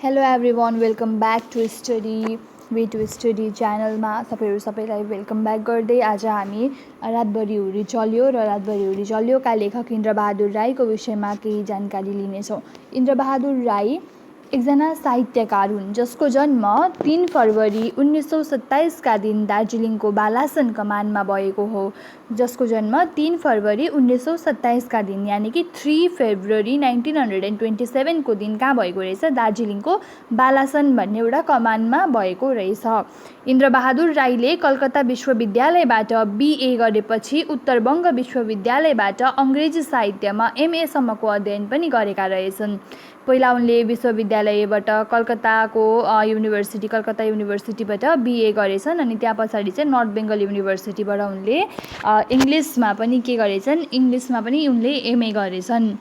Hello everyone, welcome back to study way to study च्यानलमा सबैलाई welcome back गर्दै आज हामी रातभरि हुरी चल्यो र रातभरि हुरी चल्योका लेखक इन्द्रबहादुर राईको विषयमा केही जानकारी लिनेछौँ। इन्द्रबहादुर राई एकजना साहित्यकार हुन् जसको जन्म 3 फरवरी 1927 का दिन दार्जिलिङको बालासन कमानमा भएको हो। जसको जन्म 3 फरवरी 1927 का दिन यानि कि 3 फेब्रुअरी 1927 को दिन कहाँ भएको रहेछ? दार्जिलिङको बालासन भन्ने एउटा कमानमा भएको रहेछ। इन्द्रबहादुर राईले कलकत्ता विश्वविद्यालयबाट BA गरेपछि उत्तरबङ्ग विश्वविद्यालयबाट अङ्ग्रेजी साहित्यमा MA सम्मको अध्ययन पनि गरेका रहेछन्। पहिला उनले विश्वविद्यालयबाट कलकत्ता युनिभर्सिटीबाट BA गरेछन् अनि त्यहाँ पछाडि चाहिँ नर्थ बेङ्गल युनिभर्सिटीबाट उनले इङ्ग्लिसमा पनि उनले MA गरेछन्।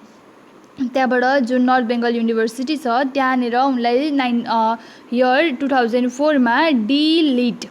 त्यहाँबाट जुन नर्थ बेङ्गल युनिभर्सिटी छ त्यहाँनिर उनलाई 2004 मा D.Litt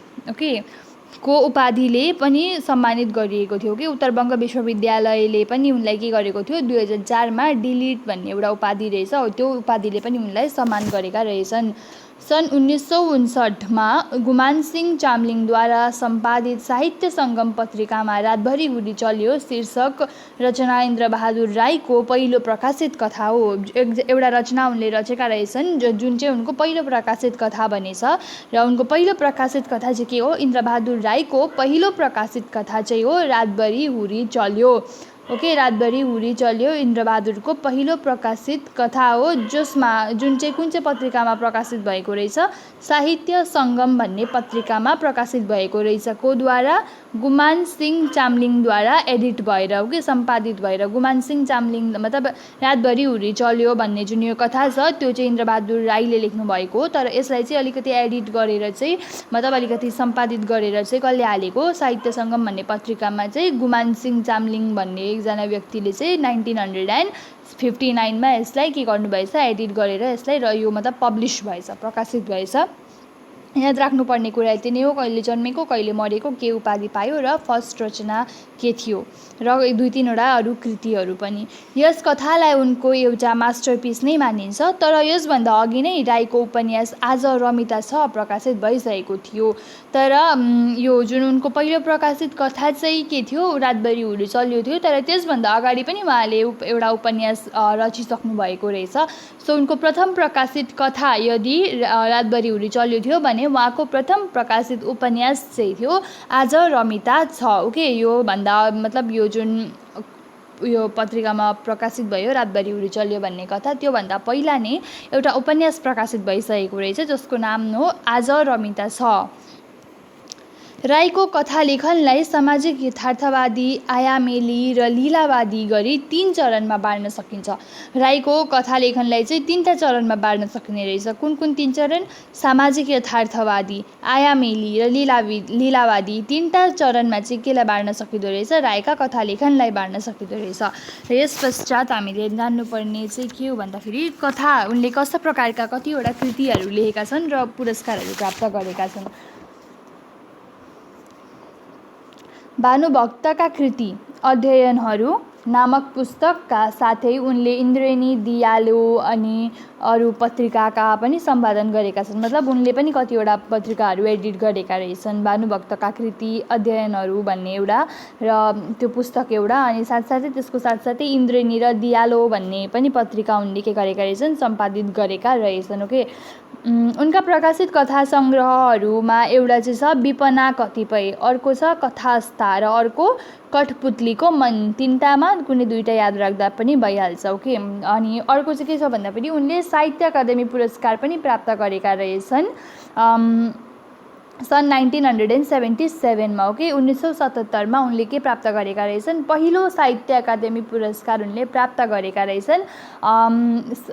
को उपाधिले पनि सम्मानित गरिएको थियो कि उत्तरबङ्ग विश्वविद्यालयले पनि उनलाई के गरेको थियो 2004 मा D.Litt भन्ने एउटा उपाधि रहेछ, त्यो उपाधिले पनि उनलाई सम्मान गरेका रहेछन्। सन् 1959 मा गुमान सिंह चामलिङद्वारा सम्पादित साहित्य सङ्गम पत्रिकामा रातभरि हुरी चल्यो शीर्षक रचना इन्द्रबहादुर राईको पहिलो प्रकाशित कथा हो। एउटा रचना उनले रचेका रहेछन् जुन चाहिँ उनको पहिलो प्रकाशित कथा बनेछ र उनको पहिलो प्रकाशित कथा चाहिँ के हो? इन्द्रबहादुर राईको पहिलो प्रकाशित कथा चाहिँ हो रातभरि हुरी चल्यो। रातभरि हुरी चल्यो इन्द्रबहादुरको पहिलो प्रकाशित कथा हो, जुन चाहिँ कुन चाहिँ पत्रिकामा प्रकाशित भएको रहेछ? साहित्य सङ्गम भन्ने पत्रिकामा प्रकाशित भएको रहेछ। कोद्वारा? गुमान सिंह चामलिङद्वारा एडिट भएर सम्पादित भएर। गुमान सिंह चामलिङ मतलब रातभरि हुरी चल्यो भन्ने जुन यो कथा छ त्यो चाहिँ इन्द्रबहादुर राईले लेख्नु भएको हो, तर यसलाई चाहिँ अलिकति एडिट गरेर चाहिँ मतलब अलिकति सम्पादित गरेर चाहिँ कसले हालेको? साहित्य सङ्गम भन्ने पत्रिकामा चाहिँ गुमान सिंह चामलिङ भन्ने एकजना व्यक्तिले चाहिँ 1959 मा यसलाई के गर्नुभएछ? एडिट गरेर यसलाई र यो मतलब पब्लिस भएछ, प्रकाशित भएछ। याद राख्नुपर्ने कुरा यति नै हो, कहिले जन्मेको कहिले मरेको के उपाधि पायो र फर्स्ट रचना के थियो र 2-3वटा अरू कृतिहरू पनि। यस कथालाई उनको एउटा मास्टरपिस नै मानिन्छ, तर यसभन्दा अघि नै राईको उपन्यास आज रमिता छ प्रकाशित भइसकेको थियो। तर यो जुन उनको पहिलो प्रकाशित कथा चाहिँ के थियो? रातभरि हुरी चल्यो थियो, तर त्यसभन्दा अगाडि पनि उहाँले एउटा उपन्यास रचिसक्नु भएको रहेछ। सो उनको प्रथम प्रकाशित कथा यदि रातभरि हुरी चल्यो थियो भने उहाँको प्रथम प्रकाशित उपन्यास चाहिँ थियो आज रमिता छ। यो भन्दा मतलब यो जुन यो पत्रिकामा प्रकाशित भयो रातभरि हुरी चल्यो भन्ने कथा, त्योभन्दा पहिला नै एउटा उपन्यास प्रकाशित भइसकेको रहेछ जसको नाम हो आज रमिता छ। राईको कथा लेखनलाई सामाजिक यथार्थवादी, आयामेली र लीलावादी गरी 3 चरणमा बाँड्न सकिन्छ। राईको कथा लेखनलाई चाहिँ 3टा चरणमा बाँड्न सकिने रहेछ। कुन 3 चरण? सामाजिक यथार्थवादी, आयामेली र लीलावादी 3टा चरणमा चाहिँ केलाई बाँड्न सकिँदो रहेछ? राईका कथा लेखनलाई बाँड्न सकिँदो रहेछ। र यस पश्चात हामीले जान्नुपर्ने चाहिँ के हो भन्दाखेरि कथा उनले कस्ता प्रकारका कतिवटा कृतिहरू लेखेका छन् र पुरस्कारहरू प्राप्त गरेका छन्। भानुभक्तका कृति अध्ययनहरू नामक पुस्तकका साथै उनले इन्द्रेणी, दियालो अनि अरू पत्रिकाका पनि सम्पादन गरेका छन्। मतलब उनले पनि कतिवटा पत्रिकाहरू एडिट गरेका रहेछन्। भानुभक्तका कृति अध्ययनहरू भन्ने एउटा र त्यो पुस्तक एउटा, अनि साथसाथै त्यसको साथसाथै इन्द्रेणी र दियालो भन्ने पनि पत्रिका उनले के गरेका रहेछन्? सम्पादित गरेका रहेछन्। उनका प्रकाशित कथा सङ्ग्रहहरूमा एउटा चाहिँ छ विपना कतिपय, अर्को छ कथास्था र अर्को कठपुतलीको मन। 3टामा कुनै 2टा याद राख्दा पनि भइहाल्छ। अनि अर्को चाहिँ के छ भन्दा पनि उनले साहित्य अकादमी पुरस्कार पनि प्राप्त गरेका रहेछन् सन् 1977 मा। 1977 मा उनले के प्राप्त गरेका रहेछन्? पहिलो साहित्य अकादमी पुरस्कार उनले प्राप्त गरेका रहेछन्।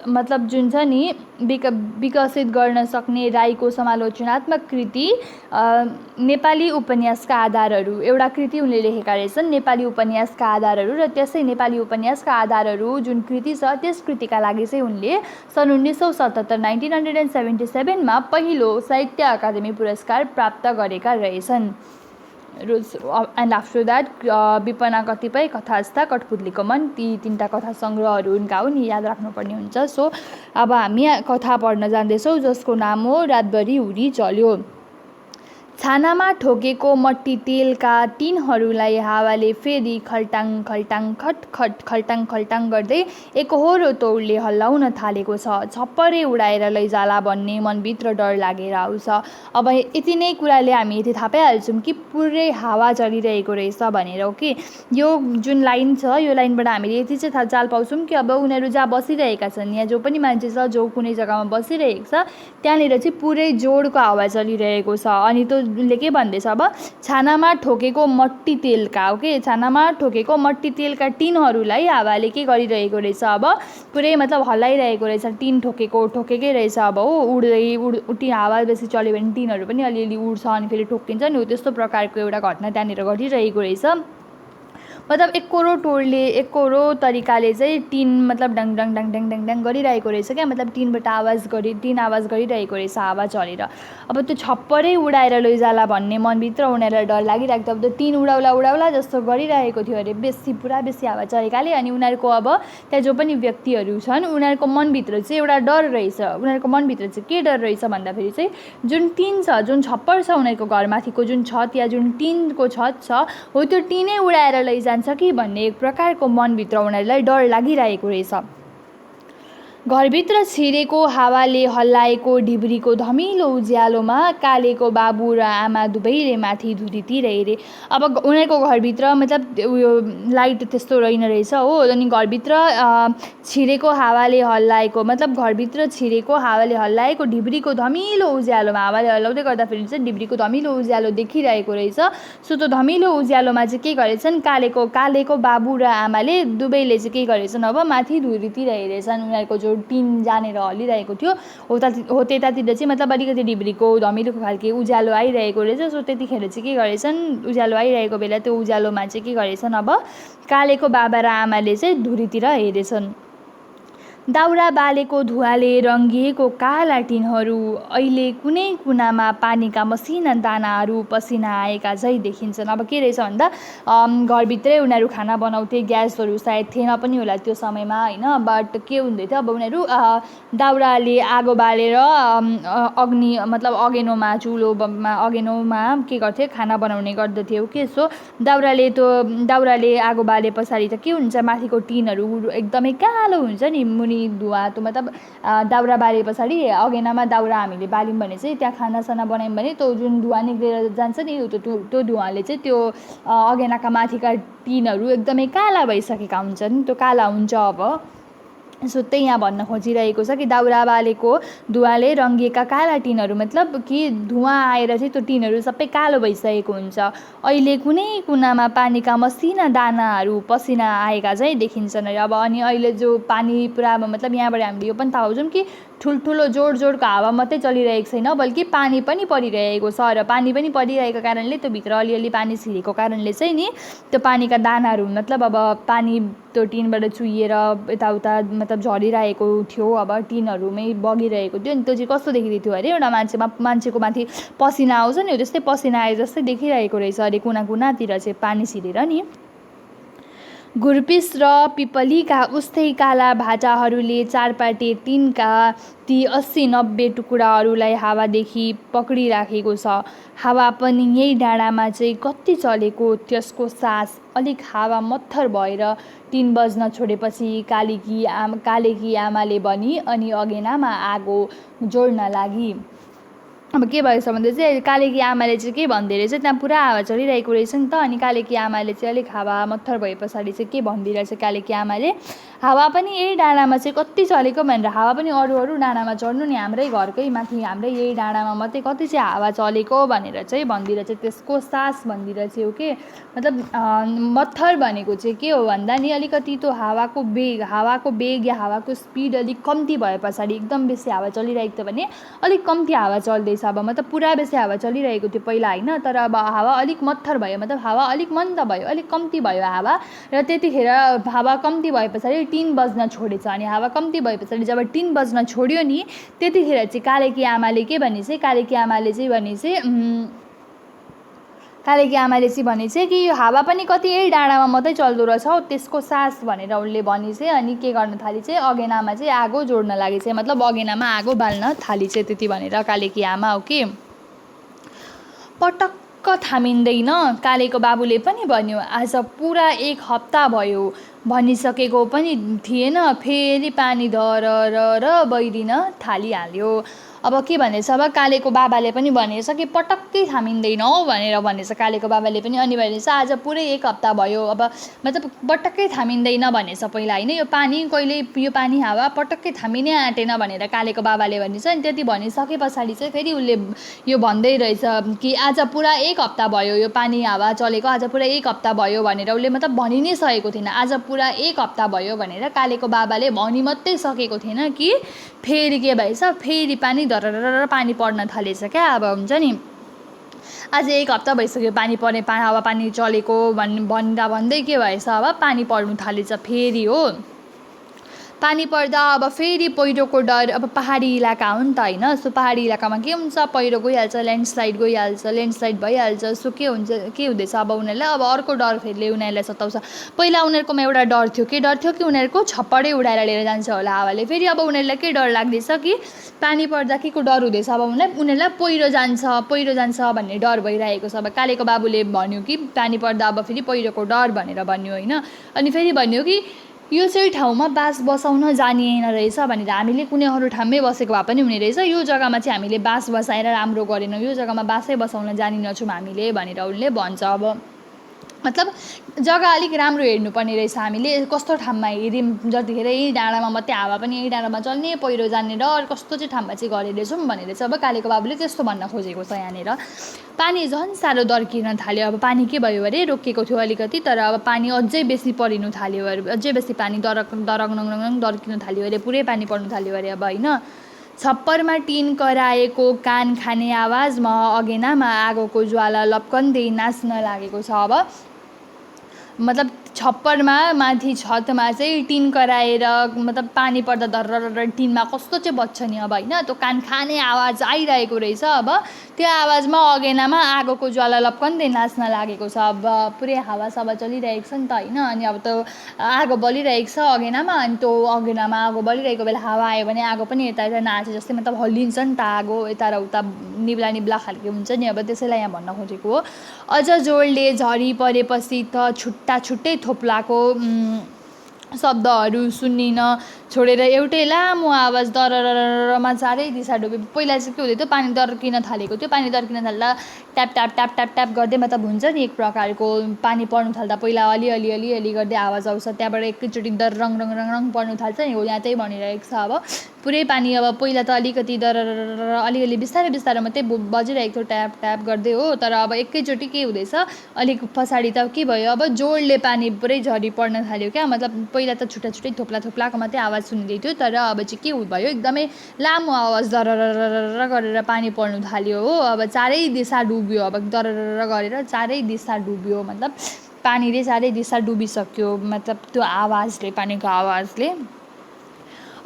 मतलब जुन छ नि विकसित गर्न सक्ने राईको समालोचनात्मक कृति नेपाली उपन्यासका आधारहरू, एउटा कृति उनले लेखेका रहेछन् नेपाली उपन्यासका आधारहरू, र त्यसै नेपाली उपन्यासका आधारहरू जुन कृति छ त्यस कृतिका लागि चाहिँ उनले सन् 1977 मा पहिलो साहित्य अकादमी पुरस्कार प्राप्त गरेका रहेछन्। एन्ड आफ्टर द्याट विपना कतिपय कथास्था कठपुतलीको मन, ती 3टा कथा सङ्ग्रहहरू उनका हुन्, याद राख्नुपर्ने हुन्छ। सो अब हामी कथा पढ्न जाँदैछौँ जसको नाम हो रातभरि हुरी चल्यो। छानामा ठोकेको मट्टी तेलका टिनहरूलाई हावाले फेरि खल्टाङ खल्टाङ खटखट खल्टाङ खल्टाङ गर्दै एकहोरो तौडले हल्लाउन थालेको छ। छप्परै उडाएर लैजाला भन्ने मनभित्र डर लागेर आउँछ। अब यति नै कुराले हामी यति थाहा पाइहाल्छौँ कि पुरै हावा चलिरहेको रहेछ भनेर। ओके, यो जुन लाइन छ यो लाइनबाट हामीले यति चाहिँ थाहा चाल पाउँछौँ कि अब उनीहरू जहाँ बसिरहेका छन्, यहाँ जो पनि मान्छे छ जो कुनै जग्गामा बसिरहेको छ त्यहाँनिर चाहिँ पुरै जोडको हावा चलिरहेको छ। अनि त्यो उसले के भन्दैछ, अब छानामा ठोकेको मट्टी तेलका, ओके, छानामा ठोकेको मट्टी तेलका टिनहरूलाई हावाले के गरिरहेको रहेछ, अब पुरै मतलब हल्लाइरहेको रहेछ। टिन ठोकेकै रहेछ। अब हो उड्दै हावा बेसी चल्यो भने टिनहरू पनि अलिअलि उड्छ अनि फेरि ठोक्किन्छ नि, हो त्यस्तो प्रकारको एउटा घटना त्यहाँनिर घटिरहेको रहेछ। मतलब एकहोरो तरिकाले चाहिँ टिन मतलब डङ डङ डङ डङ डङ डङ गरिरहेको रहेछ क्या, मतलब टिन आवाज गरिरहेको रहेछ हावा चलेर। अब त्यो छप्परै उडाएर लैजाला भन्ने मनभित्र उनीहरूलाई डर लागिरहेको थियो। अब त्यो टिन उडाउला जस्तो गरिरहेको थियो अरे, पुरा बेसी हावा चलेकाले। अनि उनीहरूको अब त्यहाँ जो पनि व्यक्तिहरू छन् उनीहरूको मनभित्र चाहिँ एउटा डर रहेछ। उनीहरूको मनभित्र चाहिँ के डर रहेछ भन्दाखेरि चाहिँ जुन टिन छ, जुन छप्पर छ उनीहरूको घरमाथिको जुन छत या जुन टिनको छत छ हो त्यो टिनै उडाएर लैजान्छ कि भन्ने एक प्रकारको मनभित्र उनीहरूलाई डर लागिरहेको रहेछ। घरभित्र छिरेको हावाले हल्लाएको ढिब्रीको धमिलो उज्यालोमा कालेको बाबु र आमा दुवैले माथि धुरीतिर हेरे। अब उनीहरूको घरभित्र मतलब उयो लाइट त्यस्तो रहेन रहेछ हो। अनि घरभित्र छिरेको हावाले हल्लाएको मतलब घरभित्र छिरेको हावाले हल्लाएको ढिब्रीको धमिलो उज्यालोमा, हावाले हल्लाउँदै गर्दाखेरि चाहिँ ढिब्रीको धमिलो उज्यालो देखिरहेको रहेछ। सो त्यो धमिलो उज्यालोमा चाहिँ के गरेछन्, कालेको बाबु र आमाले दुवैले चाहिँ के गरेछन्, अब माथि धुरीतिर हेरेछन्। उनीहरूको जो टिन जानेर हल्लिरहेको थियो हो त्यतातिर चाहिँ मतलब अलिकति ढिब्रीको धमिलोको खालके उज्यालो आइरहेको रहेछ। सो त्यतिखेर चाहिँ के गरेछन्, उज्यालो आइरहेको बेला त्यो उज्यालोमा चाहिँ के गरेछन्, अब कालेको बाबा र आमाले चाहिँ धुरीतिर हेरेछन्। दाउरा बालेको धुवाले रङ्गिएको काला टिनहरू अहिले कुनै कुनामा पानीका मसिना दानाहरू पसिना आएका झै देखिन्छन्। अब के रहेछ भन्दा घरभित्रै उनीहरू खाना बनाउँथे, ग्यासहरू सायद थिएन पनि होला त्यो समयमा होइन। बट के हुँदै थियो, अब उनीहरू दाउराले आगो बालेर अग्नि मतलब अगेनोमा के गर्थे, खाना बनाउने गर्दथे। ओके, सो दाउराले आगो बाले पछाडि त के हुन्छ, माथिको टिनहरू एकदमै कालो हुन्छ नि, मुनि धुवा। त्यो मतलब दाउरा बाले पछाडि अगेनामा दाउरा हामीले बाल्यौँ भने चाहिँ त्यहाँ खानासाना बनायौँ भने त्यो जुन धुवा निक्लेर जान्छ नि, त्यो धुवाले चाहिँ त्यो अगेनाका माथिका टिनहरू एकदमै काला भइसकेका हुन्छन्, त्यो काला हुन्छ। अब सो त्यही यहाँ भन्न खोजिरहेको छ कि दाउरा बालेको धुवाले रङ्गिएका काला टिनहरू मतलब कि धुवा आएर चाहिँ त्यो टिनहरू सबै कालो भइसकेको हुन्छ। अहिले कुनै कुनामा पानीका मसिना दानाहरू पसिना आएका चाहिँ देखिन्छन् अरे। अब अनि अहिले जो पानी पुरा मतलब यहाँबाट हामीले यो पनि थाहा पाउँछौँ कि ठुल्ठुलो जोडको हावा मात्रै चलिरहेको छैन, बल्कि पानी पनि परिरहेको छ। र पानी पनि परिरहेको कारणले त्यो भित्र अलिअलि पानी छिरेको कारणले चाहिँ नि त्यो पानीका दानाहरू मतलब अब पानी त्यो टिनबाट चुहिएर यताउता मतलब झरिरहेको थियो, अब टिनहरूमै बगिरहेको थियो। अनि त्यो चाहिँ कस्तो देखिँदै थियो अरे, एउटा मान्छेको माथि पसिना आउँछ नि, त्यस्तै पसिना आए जस्तै देखिरहेको रहेछ अरे, कुनातिर चाहिँ पानी छिरेर नि। घुर्पिस र पिपलीका उस्तै काला भाटाहरूले चारपाटे टिनका ती 80-90 टुक्राहरूलाई हावादेखि पक्रिराखेको छ। हावा पनि यही डाँडामा चाहिँ कति चलेको, त्यसको सास अलिक हावा मत्थर भएर टिन बज्न छोडेपछि कालेकी आमाले भनी अनि अगेनामा आगो जोड्न लागि। अब के भएछ भन्दा चाहिँ कालेकी आमाले चाहिँ के भन्दै रहेछ, त्यहाँ पुरा हावा चलिरहेको रहेछ नि त। अनि कालेकी आमाले चाहिँ अलिक हावा मत्थर भए पछाडि चाहिँ के भनिदिइरहेछ कालेकी आमाले, हावा पनि यही डाँडामा चाहिँ कति चलेको भनेर। हावा पनि अरू डाँडामा चढ्नु नि, हाम्रै घरकै माथि हाम्रै यही डाँडामा मात्रै कति चाहिँ हावा चलेको भनेर चाहिँ भनिदिइरहेछ। त्यसको सास भनिदिइरहेछ। ओके, मतलब मत्थर भनेको चाहिँ के हो भन्दा नि अलिकति त्यो हावाको बेग या हावाको स्पिड अलिक कम्ती भए पछाडि, एकदम बेसी हावा चलिरहेको थियो भने अलिक कम्ती हावा चल्दैछ। अब मतलब पुरा बेसी हावा चलिरहेको थियो पहिला होइन, तर अब हावा अलिक मत्थर भयो, मतलब हावा अलिक मन्द भयो, अलिक कम्ती भयो हावा। र त्यतिखेर हावा कम्ती भए पछाडि टिन बज्न छोडेछ। अनि हावा कम्ती भए पछाडि जब टिन बज्न छोड्यो नि त्यतिखेर चाहिँ कालेकी आमाले के भने चाहिँ कालेकी आमाले चाहिँ भने चाहिँ कि यो हावा पनि कति यही डाँडामा मात्रै चल्दो रहेछ हौ, त्यसको सास भनेर उसले भनी चाहिँ अनि के गर्न थाली चाहिँ अगेनामा चाहिँ आगो जोड्न लागि चाहिँ मतलब अगेनामा आगो बाल्न थाली चाहिँ त्यति भनेर कालेकी आमा हो कि पटक्क थामिँदैन। कालेको बाबुले पनि भन्यो आज पुरा 1 हप्ता भयो भनिसकेको पनि थिएन, फेरि पानी धरर बहिरिन थालिहाल्यो। अब के भनेछ, अब कालेको बाबाले पनि भनेछ कि पटक्कै थामिँदैन हौ भनेर भनेछ कालेको बाबाले पनि। अनि भनेछ आज पुरै 1 हप्ता भयो, अब मतलब पटक्कै थामिँदैन भनेछ पहिला होइन, यो पानी कहिले यो पानी हावा पटक्कै थामिनै आँटेन भनेर कालेको बाबाले भनेछ। अनि त्यति भनिसके पछाडि चाहिँ फेरि उसले यो भन्दै रहेछ कि आज पुरा 1 हप्ता भयो यो पानी हावा चलेको, आज पुरा 1 हप्ता भयो भनेर उसले मतलब भनि नै सकेको थिएन। आज पुरा 1 हप्ता भयो भनेर कालेको बाबाले भनि मात्रै सकेको थिएन कि फेरि के भएछ, फेरि पानी धरर पानी पर्न थालेछ क्या। अब हुन्छ नि आज 1 हप्ता भइसक्यो पानी पर्ने, हावा पानी चलेको भन्दा भन्दै के भएछ, अब पानी पर्नु थालेछ फेरि हो। पानी पर्दा अब फेरि पहिरोको डर, अब पहाडी इलाका हो नि त होइन, सो पहाडी इलाकामा के हुन्छ, पहिरो गइहाल्छ, ल्यान्डस्लाइड गइहाल्छ, ल्यान्डस्लाइड भइहाल्छ। सो के हुँदैछ अब उनीहरूलाई अब अर्को डर फेरि उनीहरूलाई सताउँछ। पहिला उनीहरूकोमा एउटा डर थियो, के डर थियो कि उनीहरूको छप्पडै उडाएर लिएर जान्छ होला हावाले। फेरि अब उनीहरूलाई के डर लाग्दैछ कि पानी पर्दा के को डर हुँदैछ, अब उनीहरूलाई पहिरो जान्छ भन्ने डर भइरहेको छ। अब कालेको बाबुले भन्यो कि पानी पर्दा अब फेरि पहिरोको डर भनेर भन्यो होइन। अनि फेरि भन्यो कि यो चाहिँ ठाउँमा बास बसाउन जानिएन रहेछ भनेर, हामीले कुनै अरू ठाउँमै बसेको भए पनि हुने रहेछ, यो जग्गामा चाहिँ हामीले बास बसाएर राम्रो गरेनौँ, यो जग्गामा बासै बसाउन जानिनछौँ हामीले भनेर उसले भन्छ। अब मतलब जग्गा अलिक राम्रो हेर्नुपर्ने रहेछ हामीले, कस्तो ठाउँमा हेऱ्यौँ, जतिखेर यही डाँडामा मात्रै हावा पनि यही डाँडामा चल्ने, पहिरो जाने डर, कस्तो चाहिँ ठाउँमा चाहिँ गरेछौँ भनेर चाहिँ अब कालेको बाबुले त्यस्तो भन्न खोजेको छ यहाँनिर। पानी झन् साह्रो दर्किन थाल्यो। अब पानी के भयो अरे, रोकिएको थियो अलिकति, तर अब पानी अझै बेसी परिनु थाल्यो अरे, अझै बेसी पानी दरङ दर्किन थाल्यो अरे, पुरै पानी पर्नु थाल्यो अरे अब होइन। छप्परमा टिन कराएको कान खाने आवाजमा अगेनामा आगोको ज्वाला लप्कन्दै नाच्न लागेको छ। अब मतलब छप्परमा माथि छतमा चाहिँ टिन कराएर मतलब पानी पर्दा धर्र टिनमा कस्तो चाहिँ बज्छ नि अब होइन, त्यो कान खाने आवाज आइरहेको रहेछ। अब त्यो आवाजमा अगेनामा आगोको ज्वाला लप्कन्दै नाच्न लागेको छ। अब पुरै हावा सावा चलिरहेको छ नि त होइन, अनि अब त्यो आगो बलिरहेको छ अगेनामा, अनि त्यो अगेनामा आगो बलिरहेको बेला हावा आयो भने आगो पनि यता यता नाचे जस्तै मतलब हल्लिन्छ नि त आगो, यता र उता निब्ला निब्ला खालको हुन्छ नि। अब त्यसैलाई यहाँ भन्न खोजेको हो। अझ जोडले झरी परेपछि त छुट्टै थोप्लाको शब्दहरू सुन्निन छोडेर एउटै लामो आवाज दररमा चारै दिशा डुबे। पहिला चाहिँ के हुँदै थियो, पानी दर्किन थालेको थियो, पानी दर्किन थाल्दा tap tap tap tap tap गर्दै मतलब हुन्छ नि एक प्रकारको पानी पर्नु थाल्दा पहिला अलि गर्दै आवाज आउँछ, त्यहाँबाट एकैचोटि रङ रङ रङ रङ पर्नु थाल्छ नि, हो यहाँ त्यही भनिरहेको छ। अब पुरै पानी अब पहिला त अलिकति अलिअलि बिस्तारै बिस्तारै मात्रै बजिरहेको थियो ट्याप ट्याप गर्दै हो, तर अब एकैचोटि के हुँदैछ अलिक पछाडि त के भयो, अब जोडले पानी पुरै झरी पर्न थाल्यो क्या। मतलब पहिला त छुट्टै थोप्लाको मात्रै आवाज सुनिँदै थियो, तर अब चाहिँ के भयो एकदमै लामो आवाज दरर गरेर पानी पर्नु थाल्यो हो। अब चारै दिशा डुब्यो, अब दरर गरेर चारै दिशा डुब्यो, मतलब पानीले चारै दिशा डुबिसक्यो मतलब त्यो आवाजले, पानीको आवाजले।